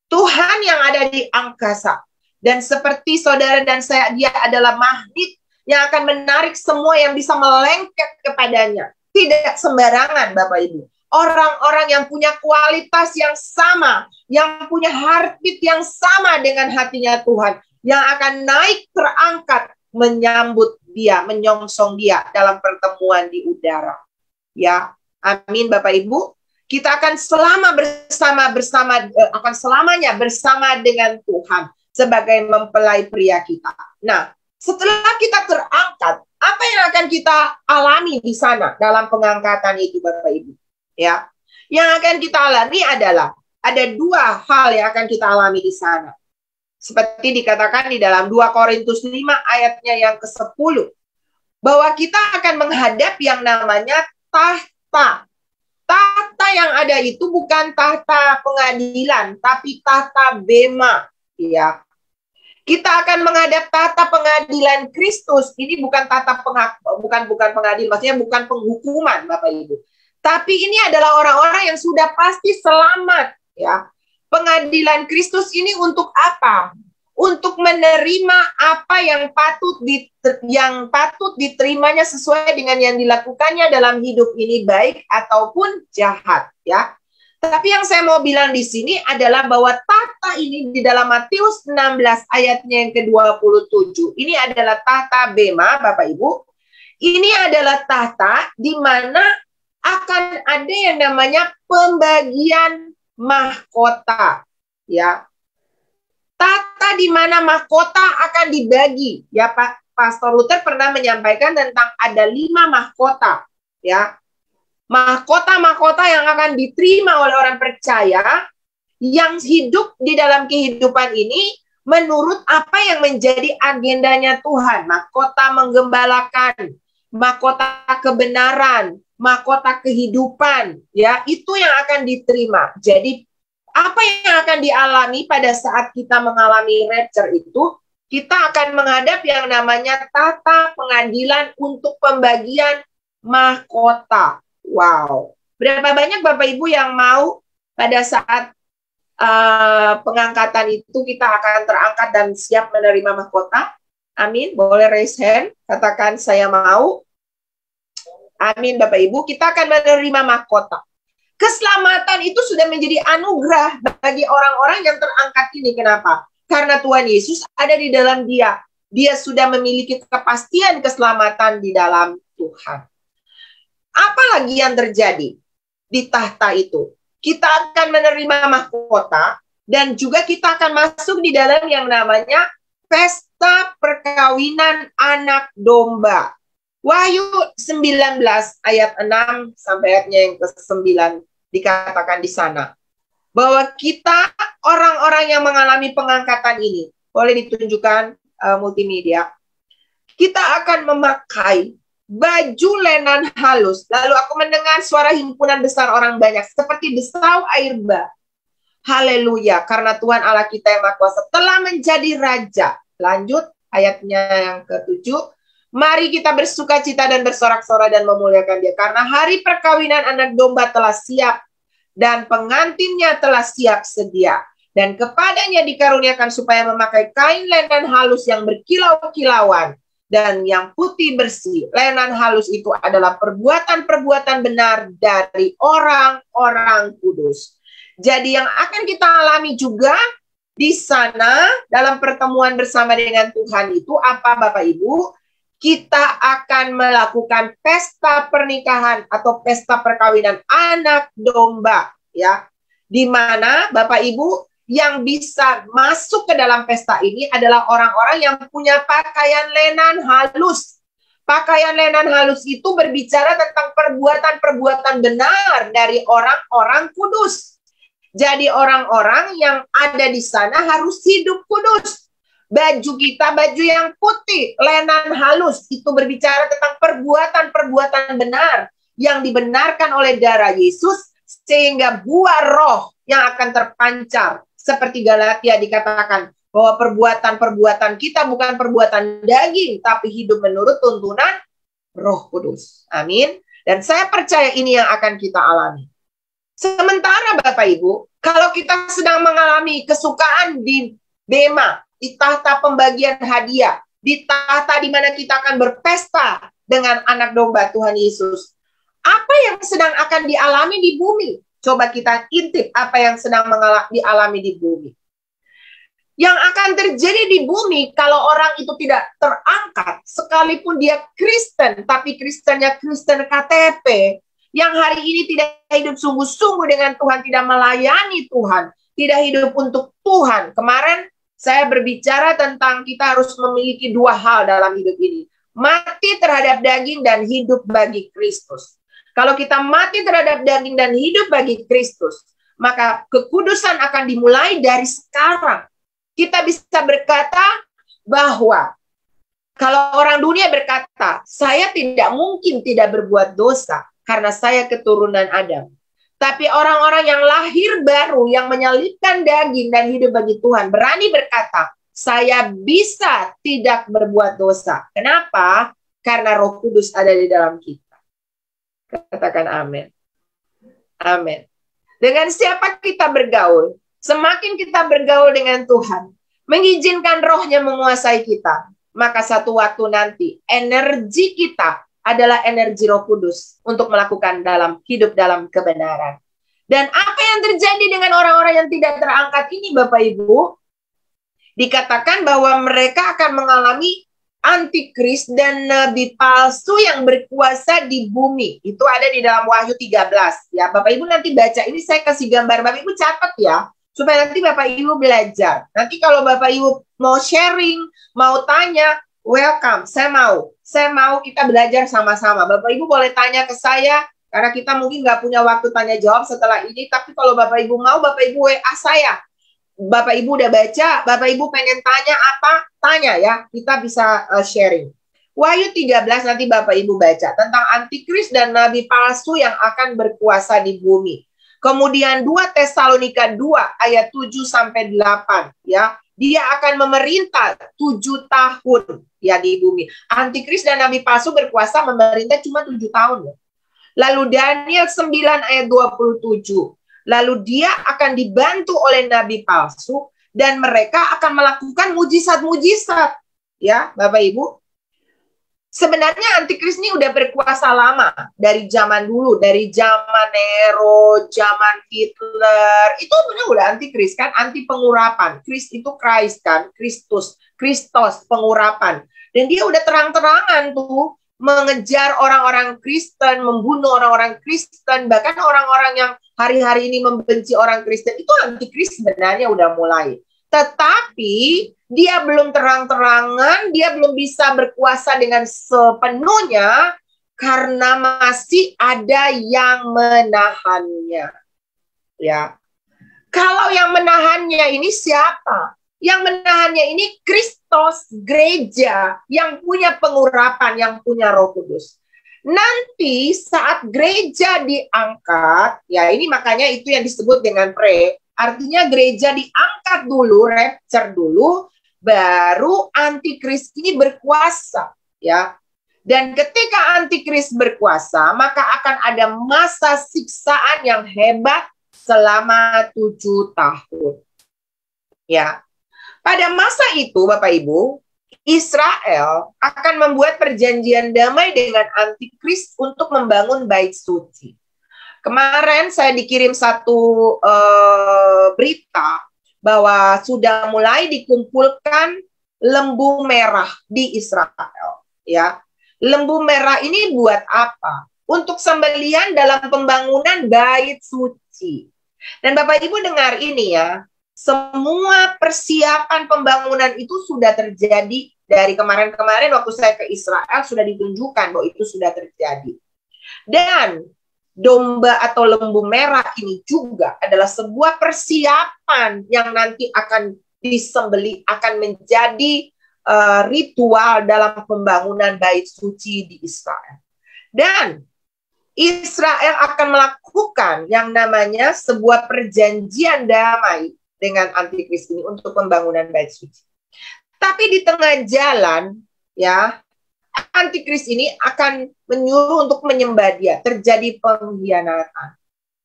Tuhan yang ada di angkasa. Dan seperti saudara dan saya, dia adalah magnet yang akan menarik semua yang bisa melengket kepadanya. Tidak sembarangan Bapak Ibu. Orang-orang yang punya kualitas yang sama, yang punya heartbeat yang sama dengan hatinya Tuhan, yang akan naik terangkat, menyambut dia, menyongsong dia dalam pertemuan di udara. Ya, amin Bapak Ibu. Kita akan akan selamanya bersama dengan Tuhan sebagai mempelai pria kita. Nah, setelah kita terangkat, apa yang akan kita alami di sana dalam pengangkatan itu, Bapak Ibu? Ya, yang akan kita alami adalah ada 2 hal yang akan kita alami di sana. Seperti dikatakan di dalam 2 Korintus 5 ayatnya yang ke-10. Bahwa kita akan menghadap yang namanya tahta. Tahta yang ada itu bukan tahta pengadilan, tapi tahta bema. Ya. Kita akan menghadap tahta pengadilan Kristus. Ini bukan tahta bukan pengadilan, maksudnya bukan penghukuman, Bapak Ibu. Tapi ini adalah orang-orang yang sudah pasti selamat, ya. Pengadilan Kristus ini untuk apa? Untuk menerima apa yang patut diterimanya sesuai dengan yang dilakukannya dalam hidup ini, baik ataupun jahat, ya. Tapi yang saya mau bilang di sini adalah bahwa tahta ini di dalam Matius 16 ayatnya yang ke-27. Ini adalah tahta bema, Bapak Ibu. Ini adalah tahta di mana akan ada yang namanya pembagian mahkota, ya. Tahta di mana mahkota akan dibagi, ya Pak. Pastor Luther pernah menyampaikan tentang ada 5 mahkota, ya. Mahkota-mahkota yang akan diterima oleh orang percaya yang hidup di dalam kehidupan ini menurut apa yang menjadi agendanya Tuhan. Mahkota menggembalakan, mahkota kebenaran, mahkota kehidupan, ya, itu yang akan diterima. Jadi apa yang akan dialami pada saat kita mengalami rapture itu, kita akan menghadap yang namanya tahta pengadilan untuk pembagian mahkota. Wow, berapa banyak Bapak Ibu yang mau pada saat pengangkatan itu kita akan terangkat dan siap menerima mahkota? Amin, boleh raise hand, katakan saya mau. Amin Bapak Ibu, kita akan menerima mahkota. Keselamatan itu sudah menjadi anugerah bagi orang-orang yang terangkat ini. Kenapa? Karena Tuhan Yesus ada di dalam dia. Dia sudah memiliki kepastian keselamatan di dalam Tuhan. Apalagi yang terjadi di tahta itu? Kita akan menerima mahkota dan juga kita akan masuk di dalam yang namanya pesta perkawinan anak domba. Wahyu 19 ayat 6 sampai ayatnya yang ke-9 dikatakan di sana. Bahwa kita orang-orang yang mengalami pengangkatan ini, boleh ditunjukkan multimedia, kita akan memakai baju lenan halus. Lalu aku mendengar suara himpunan besar orang banyak seperti desau air bah. Haleluya, karena Tuhan Allah kita yang Maha Kuasa telah menjadi raja. Lanjut ayatnya yang ke-7. Mari kita bersukacita dan bersorak-sorai dan memuliakan Dia, karena hari perkawinan anak domba telah siap dan pengantinnya telah siap sedia. Dan kepadanya dikaruniakan supaya memakai kain lenan halus yang berkilau-kilauan dan yang putih bersih. Lenan halus itu adalah perbuatan-perbuatan benar dari orang-orang kudus. Jadi yang akan kita alami juga di sana dalam pertemuan bersama dengan Tuhan itu apa Bapak Ibu? Kita akan melakukan pesta pernikahan atau pesta perkawinan anak domba, ya. Di mana Bapak Ibu yang bisa masuk ke dalam pesta ini adalah orang-orang yang punya pakaian lenan halus. Pakaian lenan halus itu berbicara tentang perbuatan-perbuatan benar dari orang-orang kudus. Jadi orang-orang yang ada di sana harus hidup kudus. Baju kita, baju yang putih, lenan halus, itu berbicara tentang perbuatan-perbuatan benar yang dibenarkan oleh darah Yesus, sehingga buah roh yang akan terpancar. Seperti Galatia dikatakan, bahwa perbuatan-perbuatan kita bukan perbuatan daging, tapi hidup menurut tuntunan Roh Kudus. Amin. Dan saya percaya ini yang akan kita alami. Sementara Bapak Ibu, kalau kita sedang mengalami kesukaan di bema, di tahta pembagian hadiah, di tahta di mana kita akan berpesta dengan anak domba Tuhan Yesus, apa yang sedang akan dialami di bumi? Coba kita intip apa yang sedang dialami di bumi. Yang akan terjadi di bumi kalau orang itu tidak terangkat, sekalipun dia Kristen, tapi Kristennya Kristen KTP, yang hari ini tidak hidup sungguh-sungguh dengan Tuhan, tidak melayani Tuhan, tidak hidup untuk Tuhan. Kemarin saya berbicara tentang kita harus memiliki dua hal dalam hidup ini. Mati terhadap daging dan hidup bagi Kristus. Kalau kita mati terhadap daging dan hidup bagi Kristus, maka kekudusan akan dimulai dari sekarang. kita bisa berkata bahwa kalau orang dunia berkata, saya tidak mungkin tidak berbuat dosa karena saya keturunan Adam. Tapi orang-orang yang lahir baru, yang menyalibkan daging dan hidup bagi Tuhan, berani berkata, saya bisa tidak berbuat dosa. Kenapa? Karena Roh Kudus ada di dalam kita. Katakan amin. Amin. Dengan siapa kita bergaul? Semakin kita bergaul dengan Tuhan, mengizinkan Roh-Nya menguasai kita, maka satu waktu nanti energi kita adalah energi Roh Kudus untuk melakukan hidup dalam kebenaran. Dan apa yang terjadi dengan orang-orang yang tidak terangkat ini, Bapak Ibu? Dikatakan bahwa mereka akan mengalami antikris dan nabi palsu yang berkuasa di bumi. Itu ada di dalam Wahyu 13. Ya, Bapak Ibu nanti baca ini, saya kasih gambar, Bapak Ibu catat ya, supaya nanti Bapak Ibu belajar. Nanti kalau Bapak Ibu mau sharing, mau tanya, welcome, saya mau kita belajar sama-sama. Bapak Ibu boleh tanya ke saya, karena kita mungkin nggak punya waktu tanya jawab setelah ini, tapi kalau Bapak Ibu mau, Bapak Ibu WA saya. Bapak Ibu udah baca, Bapak Ibu pengen tanya apa, tanya ya, kita bisa sharing. Wahyu 13 nanti Bapak Ibu baca tentang antikris dan nabi palsu yang akan berkuasa di bumi. Kemudian 2 Tesalonika 2 ayat 7-8 ya. Dia akan memerintah 7 tahun ya di bumi. Antikris dan nabi palsu berkuasa memerintah cuma 7 tahun. Lalu Daniel 9 ayat 27. Lalu dia akan dibantu oleh nabi palsu dan mereka akan melakukan mujizat-mujizat. Ya, Bapak Ibu. Sebenarnya antikris ini udah berkuasa lama, dari zaman dulu, dari zaman Nero, zaman Hitler, itu benar udah antikris kan, anti pengurapan. Kris itu Christ kan, Kristus, pengurapan. Dan dia udah terang-terangan tuh mengejar orang-orang Kristen, membunuh orang-orang Kristen, bahkan orang-orang yang hari-hari ini membenci orang Kristen, itu antikris sebenarnya udah mulai. Tetapi dia belum terang-terangan, dia belum bisa berkuasa dengan sepenuhnya karena masih ada yang menahannya. Ya. Kalau yang menahannya ini siapa? Yang menahannya ini Kristus, gereja yang punya pengurapan, yang punya Roh Kudus. Nanti saat gereja diangkat, ya ini makanya itu yang disebut dengan artinya gereja diangkat dulu, rapture dulu, baru antikris ini berkuasa, ya. Dan ketika antikris berkuasa, maka akan ada masa siksaan yang hebat selama 7 tahun. Ya. Pada masa itu, Bapak Ibu, Israel akan membuat perjanjian damai dengan antikris untuk membangun bait suci. Kemarin saya dikirim satu berita bahwa sudah mulai dikumpulkan lembu merah di Israel. Ya, lembu merah ini buat apa? Untuk sembelihan dalam pembangunan bait suci. Dan Bapak Ibu dengar ini ya, semua persiapan pembangunan itu sudah terjadi dari kemarin-kemarin waktu saya ke Israel sudah ditunjukkan bahwa itu sudah terjadi. Dan domba atau lembu merah ini juga adalah sebuah persiapan yang nanti akan disembelih, akan menjadi ritual dalam pembangunan bait suci di Israel. Dan Israel akan melakukan yang namanya sebuah perjanjian damai dengan antikris ini untuk pembangunan bait suci. Tapi di tengah jalan, ya, antikris ini akan menyuruh untuk menyembah dia, terjadi pengkhianatan.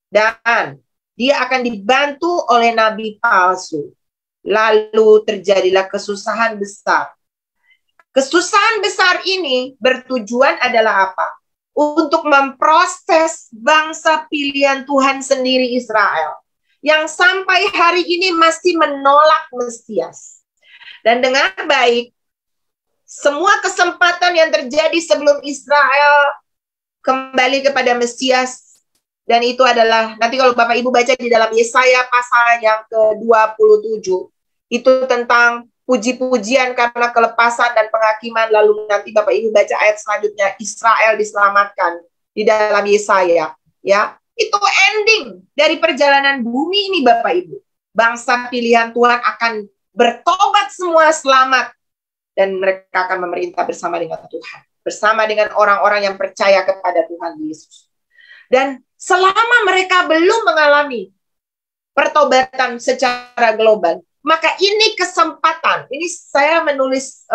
Dan dia akan dibantu oleh nabi palsu. Lalu terjadilah kesusahan besar. Kesusahan besar ini bertujuan adalah apa? Untuk memproses bangsa pilihan Tuhan sendiri Israel. Yang sampai hari ini masih menolak Mesias. Dan dengar baik, semua kesempatan yang terjadi sebelum Israel kembali kepada Mesias, dan itu adalah, nanti kalau Bapak Ibu baca di dalam Yesaya pasal yang ke-27, itu tentang puji-pujian karena kelepasan dan penghakiman, lalu nanti Bapak Ibu baca ayat selanjutnya, Israel diselamatkan di dalam Yesaya, ya. Itu ending dari perjalanan bumi ini Bapak Ibu. Bangsa pilihan Tuhan akan bertobat semua selamat, dan mereka akan memerintah bersama dengan Tuhan, bersama dengan orang-orang yang percaya kepada Tuhan Yesus. Dan selama mereka belum mengalami pertobatan secara global, maka ini kesempatan. Ini saya menulis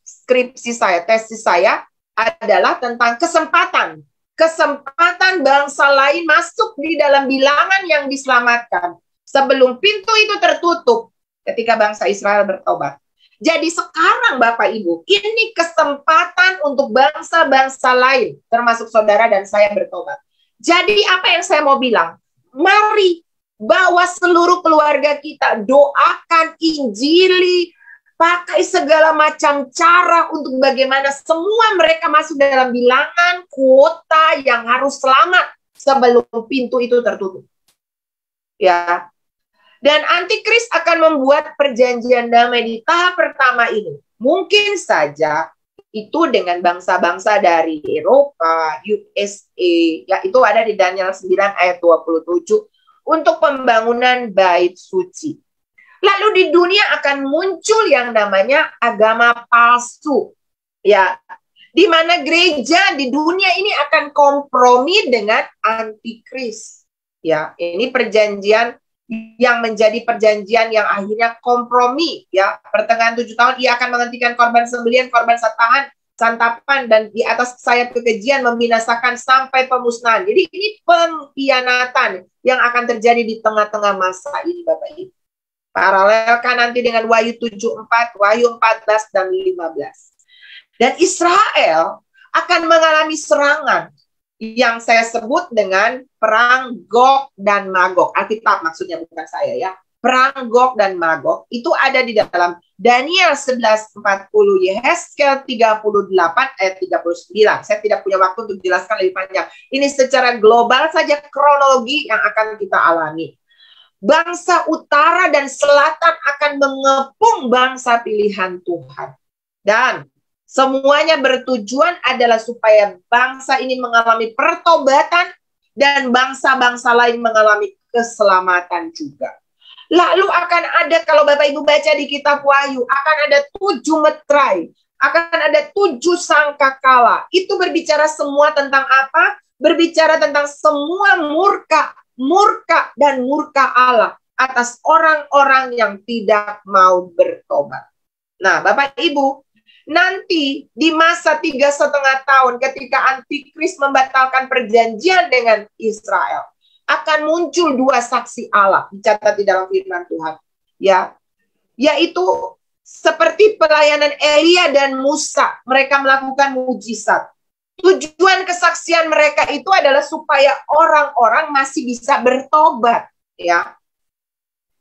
skripsi saya, tesis saya adalah tentang kesempatan. Kesempatan bangsa lain masuk di dalam bilangan yang diselamatkan sebelum pintu itu tertutup ketika bangsa Israel bertobat. Jadi sekarang Bapak Ibu, ini kesempatan untuk bangsa-bangsa lain, termasuk saudara dan saya bertobat. Jadi apa yang saya mau bilang? Mari bawa seluruh keluarga kita, doakan, injili, pakai segala macam cara untuk bagaimana semua mereka masuk dalam bilangan kuota yang harus selamat sebelum pintu itu tertutup. Ya. Dan antikris akan membuat perjanjian damai di tahap pertama ini. Mungkin saja itu dengan bangsa-bangsa dari Eropa, USA, ya itu ada di Daniel 9 ayat 27 untuk pembangunan bait suci. Lalu di dunia akan muncul yang namanya agama palsu. Ya, di mana gereja di dunia ini akan kompromi dengan antikris. Ya, ini perjanjian yang menjadi perjanjian yang akhirnya kompromi, ya. Pertengahan 7 tahun ia akan menghentikan korban sembelihan, korban santapan, dan di atas sayap kekejian membinasakan sampai pemusnahan. Jadi ini pengkhianatan yang akan terjadi di tengah-tengah masa ini, Bapak Ibu. Paralelkan nanti dengan Wahyu 7:4, Wahyu 14 dan 15. Dan Israel akan mengalami serangan yang saya sebut dengan perang Gog dan Magog. Alkitab maksudnya, bukan saya ya. Perang Gog dan Magog itu ada di dalam Daniel 11:40, Yehezkel 38 ayat 39. Saya tidak punya waktu untuk jelaskan lebih panjang. Ini secara global saja kronologi yang akan kita alami. Bangsa utara dan selatan akan mengepung bangsa pilihan Tuhan. Dan semuanya bertujuan adalah supaya bangsa ini mengalami pertobatan dan bangsa-bangsa lain mengalami keselamatan juga. Lalu akan ada, kalau Bapak Ibu baca di kitab Wahyu, akan ada 7 meterai, akan ada 7 sangkakala. Itu berbicara semua tentang apa? Berbicara tentang semua murka dan murka Allah atas orang-orang yang tidak mau bertobat. Nah, Bapak Ibu, nanti di masa 3,5 tahun ketika antikris membatalkan perjanjian dengan Israel, akan muncul 2 saksi Allah, dicatat di dalam firman Tuhan, ya, yaitu seperti pelayanan Elia dan Musa. Mereka melakukan mujizat. Tujuan kesaksian mereka itu adalah supaya orang-orang masih bisa bertobat, ya.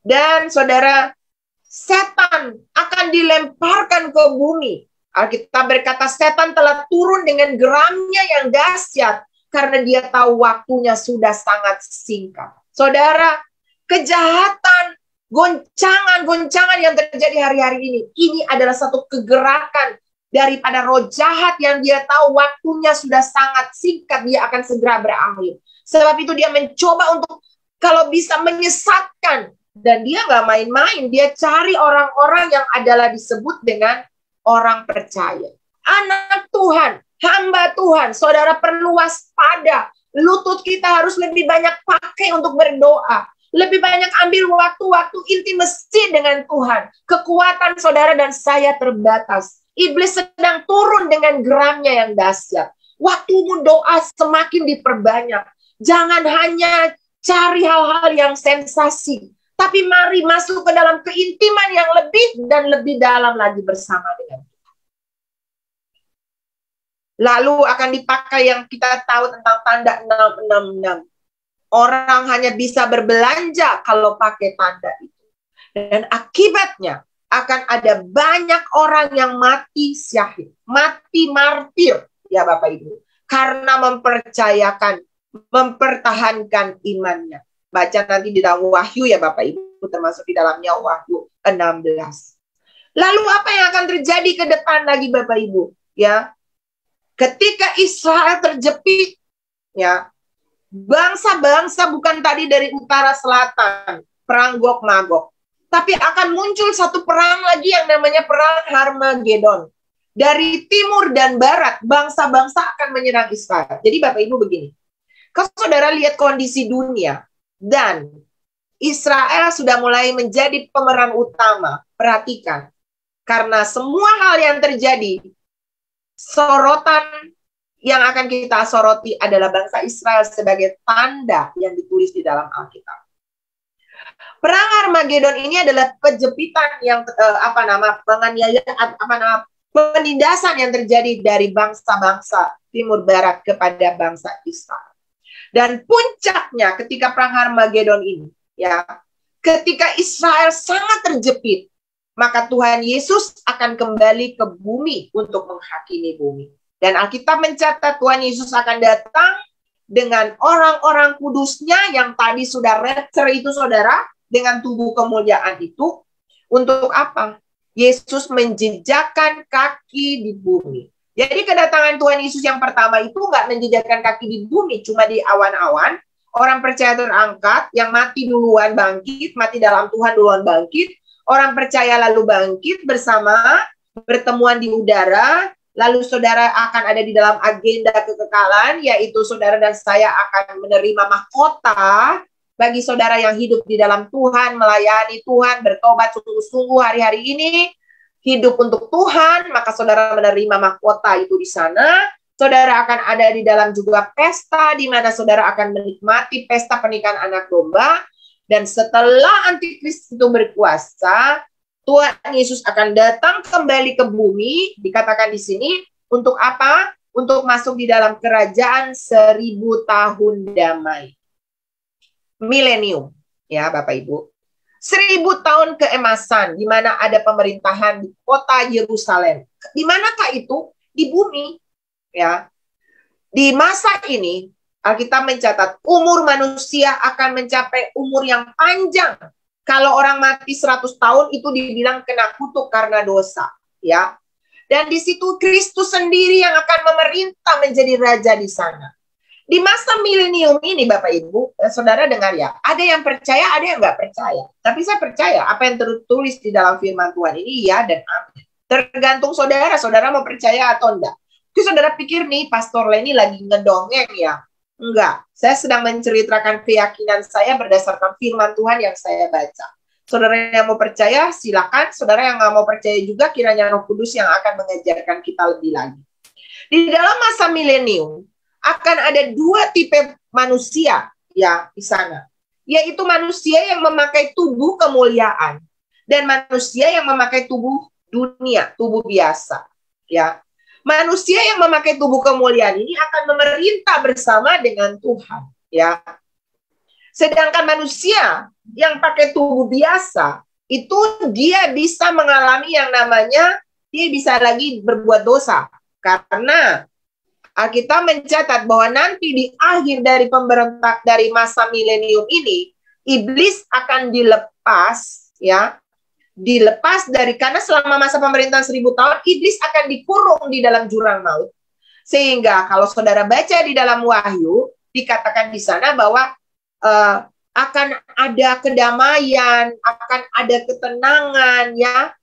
Dan saudara, setan akan dilemparkan ke bumi. Alkitab berkata setan telah turun dengan geramnya yang dahsyat karena dia tahu waktunya sudah sangat singkat. Saudara, kejahatan, goncangan yang terjadi hari-hari ini adalah satu kegerakan daripada roh jahat yang dia tahu waktunya sudah sangat singkat, dia akan segera berakhir. Sebab itu dia mencoba untuk kalau bisa menyesatkan, dan dia nggak main-main, dia cari orang-orang yang adalah disebut dengan orang percaya. Anak Tuhan, hamba Tuhan, saudara perlu waspada. Lutut kita harus lebih banyak pakai untuk berdoa. Lebih banyak ambil waktu-waktu intimasi dengan Tuhan. Kekuatan saudara dan saya terbatas. Iblis sedang turun dengan geramnya yang dahsyat. Waktumu doa semakin diperbanyak. Jangan hanya cari hal-hal yang sensasi. Tapi mari masuk ke dalam keintiman yang lebih dan lebih dalam lagi bersama dengan Tuhan. Lalu akan dipakai yang kita tahu tentang tanda 666. Orang hanya bisa berbelanja kalau pakai tanda itu. Dan akibatnya akan ada banyak orang yang mati syahid, mati martir, ya Bapak Ibu. Karena mempertahankan imannya. Baca nanti di dalam Wahyu ya Bapak Ibu, termasuk di dalamnya Wahyu 16. Lalu apa yang akan terjadi ke depan lagi Bapak Ibu? Ya, ketika Israel terjepit, ya, bangsa-bangsa bukan tadi dari utara selatan, perang Gog Magog. Tapi akan muncul satu perang lagi yang namanya perang Harmagedon. Dari timur dan barat, bangsa-bangsa akan menyerang Israel. Jadi Bapak Ibu begini, kalau saudara lihat kondisi dunia, dan Israel sudah mulai menjadi pemeran utama, perhatikan. Karena semua hal yang terjadi, sorotan yang akan kita soroti adalah bangsa Israel sebagai tanda yang ditulis di dalam Alkitab. Perang Armageddon ini adalah pejepitan yang penganiayaan, penindasan yang terjadi dari bangsa-bangsa timur barat kepada bangsa Israel. Dan puncaknya ketika perang Armageddon ini, ya, ketika Israel sangat terjepit, maka Tuhan Yesus akan kembali ke bumi untuk menghakimi bumi. Dan Alkitab mencatat Tuhan Yesus akan datang dengan orang-orang kudusnya yang tadi sudah rapture itu, saudara, dengan tubuh kemuliaan itu. Untuk apa? Yesus menjejakkan kaki di bumi. Jadi kedatangan Tuhan Yesus yang pertama itu nggak menjejakkan kaki di bumi, cuma di awan-awan. Orang percaya terangkat, yang mati duluan bangkit, mati dalam Tuhan duluan bangkit. Orang percaya lalu bangkit bersama, bertemuan di udara. Lalu saudara akan ada di dalam agenda kekekalan, yaitu saudara dan saya akan menerima mahkota bagi saudara yang hidup di dalam Tuhan, melayani Tuhan, bertobat sungguh-sungguh hari-hari ini, hidup untuk Tuhan, maka saudara menerima mahkota itu di sana. Saudara akan ada di dalam juga pesta, di mana saudara akan menikmati pesta pernikahan anak domba. Dan setelah antikristus itu berkuasa, Tuhan Yesus akan datang kembali ke bumi, dikatakan di sini, untuk apa? Untuk masuk di dalam kerajaan 1000 tahun damai. Milenium, ya Bapak Ibu. 1000 tahun keemasan, di mana ada pemerintahan di kota Yerusalem. Di manakah itu? Di bumi. Ya. Di masa ini, Alkitab mencatat, umur manusia akan mencapai umur yang panjang. Kalau orang mati 100 tahun, itu dibilang kena kutuk karena dosa. Ya. Dan di situ Kristus sendiri yang akan memerintah menjadi raja di sana. Di masa milenium ini, Bapak Ibu, saudara dengar ya, ada yang percaya, ada yang nggak percaya. Tapi saya percaya apa yang tertulis di dalam firman Tuhan ini, ya dan amin. Tergantung saudara, saudara mau percaya atau enggak. Terus saudara pikir nih, Pastor Leni lagi ngedongeng ya? Enggak, saya sedang menceritakan keyakinan saya berdasarkan firman Tuhan yang saya baca. Saudara yang mau percaya, silakan. Saudara yang nggak mau percaya juga, kiranya Roh Kudus yang akan mengajarkan kita lebih lagi. Di dalam masa milenium, akan ada 2 tipe manusia ya di sana, yaitu manusia yang memakai tubuh kemuliaan dan manusia yang memakai tubuh dunia, tubuh biasa. Ya, manusia yang memakai tubuh kemuliaan ini akan memerintah bersama dengan Tuhan. Ya, sedangkan manusia yang pakai tubuh biasa itu dia bisa mengalami yang namanya dia bisa lagi berbuat dosa karena Alkitab mencatat bahwa nanti di akhir dari pemberontak dari masa milenium ini, iblis akan dilepas, ya, dilepas dari karena selama masa pemerintahan 1000 tahun, iblis akan dikurung di dalam jurang maut. Sehingga kalau saudara baca di dalam Wahyu, dikatakan di sana bahwa akan ada kedamaian, akan ada ketenangan, ya.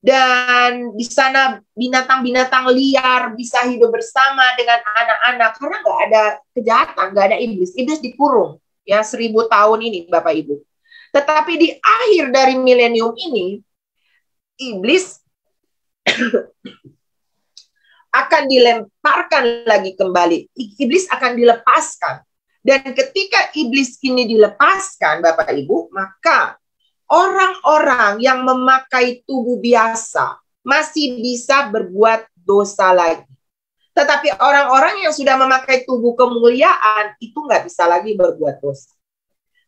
Dan di sana binatang-binatang liar bisa hidup bersama dengan anak-anak karena nggak ada kejahatan, nggak ada iblis. Iblis dikurung ya 1000 tahun ini, Bapak Ibu. Tetapi di akhir dari milenium ini, iblis akan dilemparkan lagi kembali. Iblis akan dilepaskan. Dan ketika iblis ini dilepaskan, Bapak Ibu, maka orang-orang yang memakai tubuh biasa masih bisa berbuat dosa lagi. Tetapi orang-orang yang sudah memakai tubuh kemuliaan itu nggak bisa lagi berbuat dosa.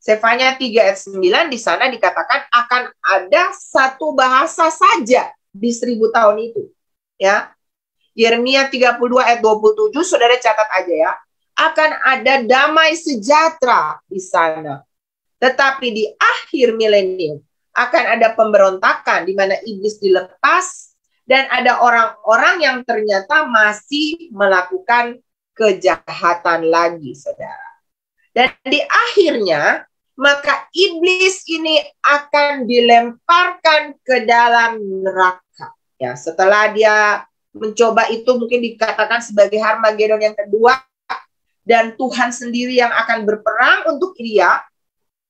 Sefanya 3 ayat 9 di sana dikatakan akan ada satu bahasa saja di 1000 tahun itu. Ya. Yeremia 32 ayat 27, saudara catat aja ya. Akan ada damai sejahtera di sana. Tetapi di akhir milenium akan ada pemberontakan di mana iblis dilepas dan ada orang-orang yang ternyata masih melakukan kejahatan lagi, saudara. Dan di akhirnya maka iblis ini akan dilemparkan ke dalam neraka. Ya, setelah dia mencoba itu mungkin dikatakan sebagai Harmagedon yang kedua, dan Tuhan sendiri yang akan berperang untuk dia,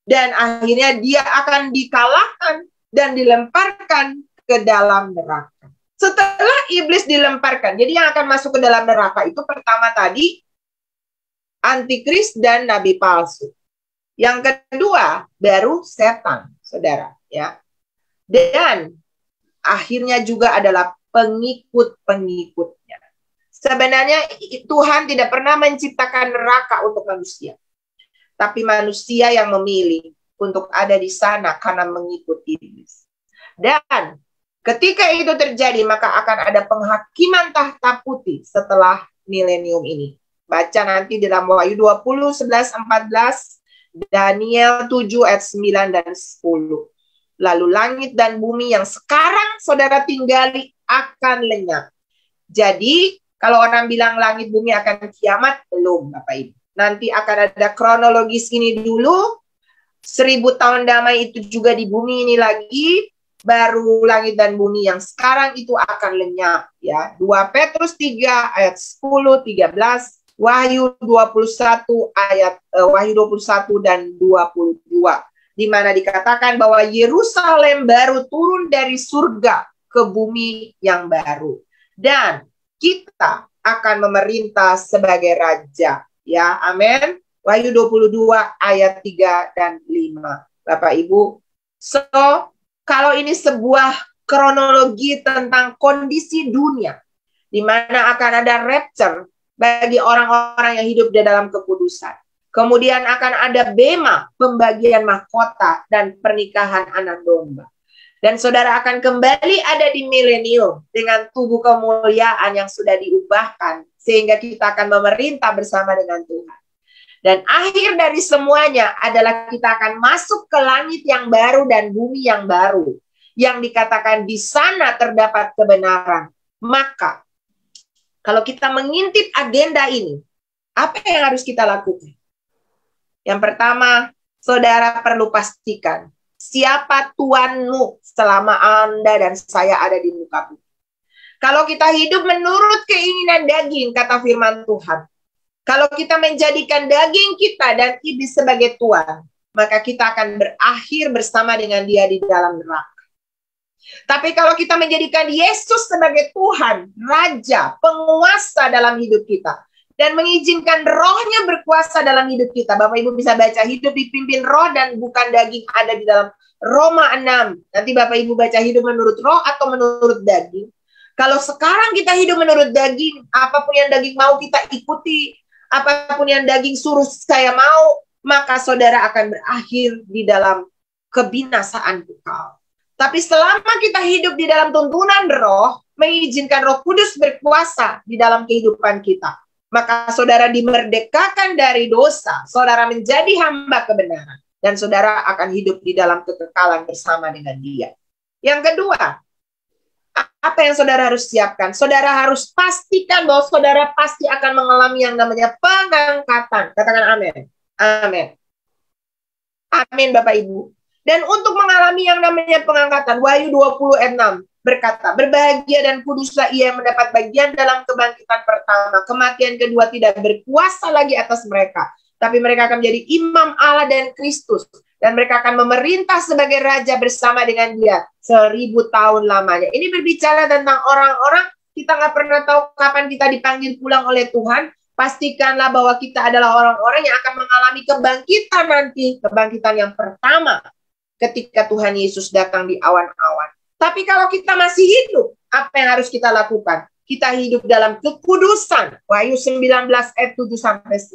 dan akhirnya dia akan dikalahkan dan dilemparkan ke dalam neraka. Setelah iblis dilemparkan, jadi yang akan masuk ke dalam neraka itu pertama tadi antikris dan nabi palsu. Yang kedua baru setan, saudara, ya. Dan akhirnya juga adalah pengikut-pengikutnya. Sebenarnya Tuhan tidak pernah menciptakan neraka untuk manusia, tapi manusia yang memilih untuk ada di sana karena mengikuti iblis. Dan ketika itu terjadi, maka akan ada penghakiman tahta putih setelah milenium ini. Baca nanti dalam Wahyu 20, 11, 14, Daniel 7 ayat 9 dan 10. Lalu langit dan bumi yang sekarang saudara tinggali akan lenyap. Jadi kalau orang bilang langit bumi akan kiamat, belum Bapak Ibu. Nanti akan ada kronologis ini dulu. 1000 tahun damai itu juga di bumi ini lagi. Baru langit dan bumi yang sekarang itu akan lenyap. Ya, 2 Petrus 3 ayat 10, 13. Wahyu 21 ayat Wahyu 21 dan 22 di mana dikatakan bahwa Yerusalem baru turun dari surga ke bumi yang baru dan kita akan memerintah sebagai raja, ya, amin. Wahyu 22 ayat 3 dan 5. Bapak Ibu, so kalau ini sebuah kronologi tentang kondisi dunia di mana akan ada rapture bagi orang-orang yang hidup di dalam kekudusan. Kemudian akan ada bema, pembagian mahkota, dan pernikahan anak domba. Dan saudara akan kembali ada di milenium dengan tubuh kemuliaan yang sudah diubahkan, sehingga kita akan memerintah bersama dengan Tuhan. Dan akhir dari semuanya adalah kita akan masuk ke langit yang baru dan bumi yang baru, yang dikatakan di sana terdapat kebenaran. Maka kalau kita mengintip agenda ini, apa yang harus kita lakukan? Yang pertama, saudara perlu pastikan siapa Tuanmu selama Anda dan saya ada di muka bumi. Kalau kita hidup menurut keinginan daging, kata firman Tuhan, kalau kita menjadikan daging kita dan iblis sebagai Tuhan, maka kita akan berakhir bersama dengan dia di dalam neraka. Tapi kalau kita menjadikan Yesus sebagai Tuhan, Raja, penguasa dalam hidup kita, dan mengizinkan rohnya berkuasa dalam hidup kita. Bapak Ibu bisa baca hidup dipimpin roh dan bukan daging ada di dalam Roma 6. Nanti Bapak Ibu baca hidup menurut roh atau menurut daging. Kalau sekarang kita hidup menurut daging, apapun yang daging mau kita ikuti, apapun yang daging suruh saya mau, maka saudara akan berakhir di dalam kebinasaan kekal. Tapi selama kita hidup di dalam tuntunan roh, mengizinkan Roh Kudus berkuasa di dalam kehidupan kita, maka saudara dimerdekakan dari dosa, saudara menjadi hamba kebenaran, dan saudara akan hidup di dalam kekekalan bersama dengan Dia. Yang kedua, apa yang saudara harus siapkan? Saudara harus pastikan bahwa saudara pasti akan mengalami yang namanya pengangkatan. Katakan amin. Amin. Amin Bapak Ibu. Dan untuk mengalami yang namanya pengangkatan, Wahyu 20 ayat 6 berkata, berbahagia dan kuduslah ia yang mendapat bagian dalam kebangkitan pertama. Kematian kedua tidak berkuasa lagi atas mereka, tapi mereka akan menjadi imam Allah dan Kristus. Dan mereka akan memerintah sebagai raja bersama dengan dia 1000 tahun lamanya. Ini berbicara tentang orang-orang, kita nggak pernah tahu kapan kita dipanggil pulang oleh Tuhan. Pastikanlah bahwa kita adalah orang-orang yang akan mengalami kebangkitan nanti. Kebangkitan yang pertama ketika Tuhan Yesus datang di awan-awan. Tapi kalau kita masih hidup, apa yang harus kita lakukan? Kita hidup dalam kekudusan. Wahyu 19 ayat 7-9.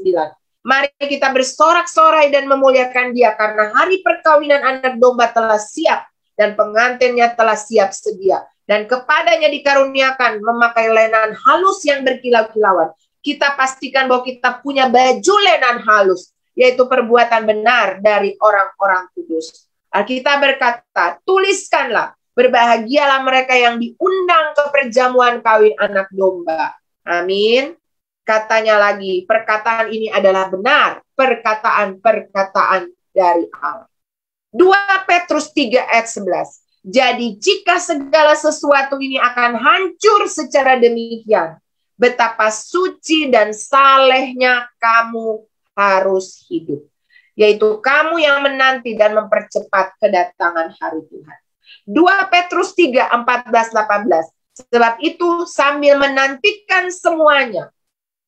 Mari kita bersorak-sorai dan memuliakan Dia, karena hari perkawinan anak domba telah siap dan pengantinnya telah siap sedia. Dan kepadanya dikaruniakan memakai lenan halus yang berkilau-kilauan. Kita pastikan bahwa kita punya baju lenan halus, yaitu perbuatan benar dari orang-orang kudus. Alkitab berkata, tuliskanlah, berbahagialah mereka yang diundang ke perjamuan kawin anak domba. Amin. Katanya lagi, perkataan ini adalah benar, perkataan-perkataan dari Allah. 2 Petrus 3 ayat 11. Jadi jika segala sesuatu ini akan hancur secara demikian, betapa suci dan salehnya kamu harus hidup. Yaitu kamu yang menanti dan mempercepat kedatangan hari Tuhan. 2 Petrus 3, 14, 18. Sebab itu sambil menantikan semuanya,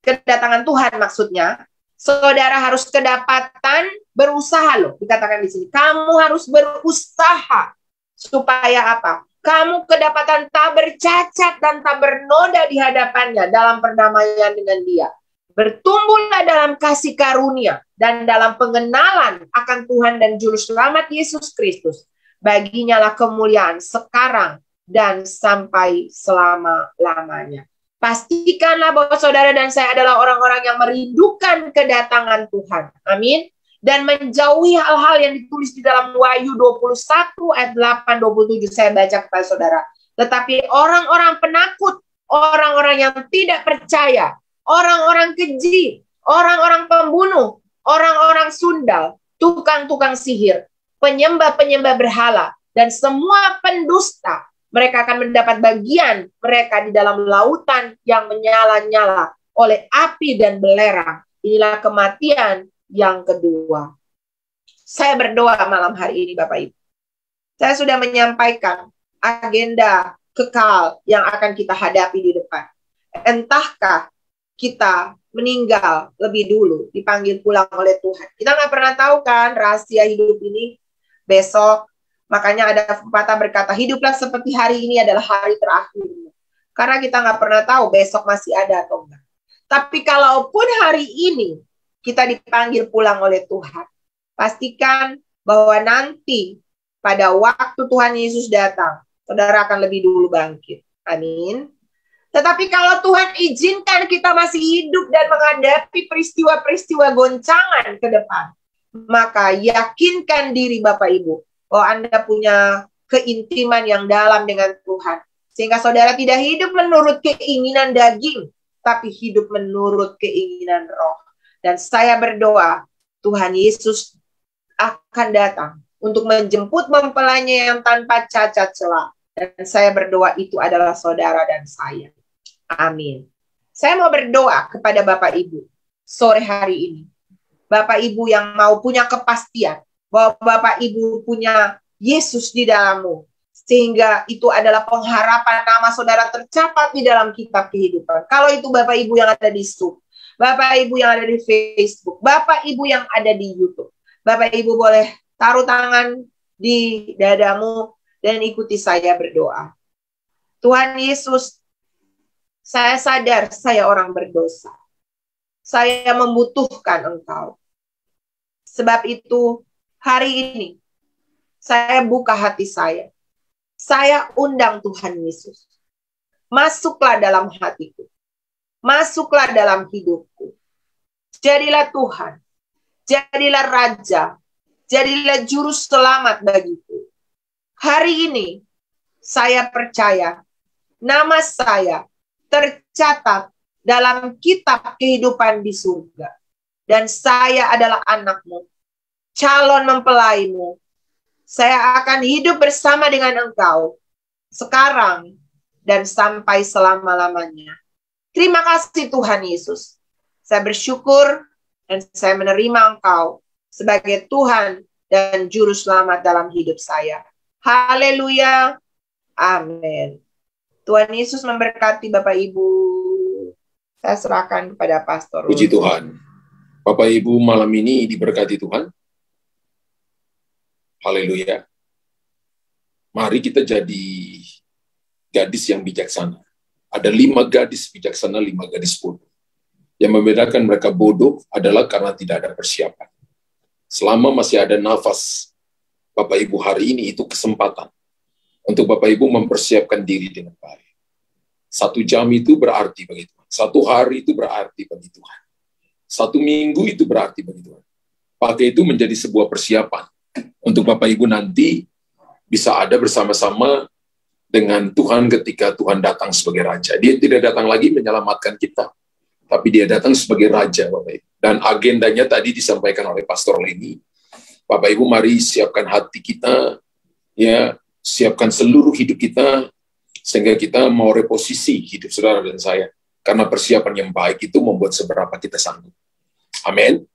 kedatangan Tuhan maksudnya, saudara harus kedapatan berusaha loh. Dikatakan di sini, kamu harus berusaha. Supaya apa? Kamu kedapatan tak bercacat dan tak bernoda di hadapannya dalam perdamaian dengan Dia. Bertumbuhlah dalam kasih karunia dan dalam pengenalan akan Tuhan dan Juru Selamat Yesus Kristus. Baginya lah kemuliaan sekarang dan sampai selama-lamanya. Pastikanlah bahwa saudara dan saya adalah orang-orang yang merindukan kedatangan Tuhan. Amin. Dan menjauhi hal-hal yang ditulis di dalam Wahyu 21 ayat 8-27. Saya baca kepada saudara. Tetapi orang-orang penakut, orang-orang yang tidak percaya, orang-orang keji, orang-orang pembunuh, orang-orang sundal, tukang-tukang sihir, penyembah-penyembah berhala, dan semua pendusta, mereka akan mendapat bagian mereka di dalam lautan yang menyala-nyala oleh api dan belerang. Inilah kematian yang kedua. Saya berdoa malam hari ini Bapak Ibu. Saya sudah menyampaikan agenda kekal yang akan kita hadapi di depan. Entahkah kita meninggal lebih dulu, dipanggil pulang oleh Tuhan. Kita nggak pernah tahu kan rahasia hidup ini besok. Makanya ada pepatah berkata, hiduplah seperti hari ini adalah hari terakhir. Karena kita nggak pernah tahu besok masih ada atau enggak. Tapi kalaupun hari ini kita dipanggil pulang oleh Tuhan, pastikan bahwa nanti pada waktu Tuhan Yesus datang, saudara akan lebih dulu bangkit. Amin. Tetapi kalau Tuhan izinkan kita masih hidup dan menghadapi peristiwa-peristiwa goncangan ke depan, maka yakinkan diri Bapak Ibu bahwa Anda punya keintiman yang dalam dengan Tuhan. Sehingga saudara tidak hidup menurut keinginan daging, tapi hidup menurut keinginan roh. Dan saya berdoa, Tuhan Yesus akan datang untuk menjemput mempelainya yang tanpa cacat celah. Dan saya berdoa itu adalah saudara dan saya. Amin. Saya mau berdoa kepada Bapak Ibu sore hari ini. Bapak Ibu yang mau punya kepastian bahwa Bapak Ibu punya Yesus di dalammu. Sehingga itu adalah pengharapan nama saudara tercatat di dalam kitab kehidupan. Kalau itu Bapak Ibu yang ada di Zoom, Bapak Ibu yang ada di Facebook, Bapak Ibu yang ada di YouTube, Bapak Ibu boleh taruh tangan di dadamu dan ikuti saya berdoa. Tuhan Yesus, saya sadar saya orang berdosa. Saya membutuhkan Engkau. Sebab itu hari ini saya buka hati saya. Saya undang Tuhan Yesus. Masuklah dalam hatiku. Masuklah dalam hidupku. Jadilah Tuhan. Jadilah Raja. Jadilah Juru Selamat bagiku. Hari ini saya percaya nama saya tercatat dalam kitab kehidupan di surga. Dan saya adalah anak-Mu, calon mempelaimu. Saya akan hidup bersama dengan Engkau sekarang dan sampai selama-lamanya. Terima kasih Tuhan Yesus. Saya bersyukur dan saya menerima Engkau sebagai Tuhan dan Juru Selamat dalam hidup saya. Haleluya. Amin. Tuhan Yesus memberkati Bapak Ibu. Saya serahkan kepada Pastor. Puji Tuhan. Bapak Ibu malam ini diberkati Tuhan. Haleluya. Mari kita jadi gadis yang bijaksana. Ada 5 gadis bijaksana, 5 gadis bodoh. Yang membedakan mereka bodoh adalah karena tidak ada persiapan. Selama masih ada nafas, Bapak Ibu hari ini itu kesempatan untuk Bapak Ibu mempersiapkan diri dengan baik. 1 jam itu berarti bagi Tuhan. 1 hari itu berarti bagi Tuhan. 1 minggu itu berarti bagi Tuhan. Pakai itu menjadi sebuah persiapan untuk Bapak Ibu nanti bisa ada bersama-sama dengan Tuhan ketika Tuhan datang sebagai Raja. Dia tidak datang lagi menyelamatkan kita, tapi dia datang sebagai Raja, Bapak Ibu. Dan agendanya tadi disampaikan oleh Pastor Leni, Bapak Ibu, mari siapkan hati kita, ya, siapkan seluruh hidup kita, sehingga kita mau reposisi hidup saudara dan saya. Karena persiapan yang baik itu membuat seberapa kita sanggup. Amin.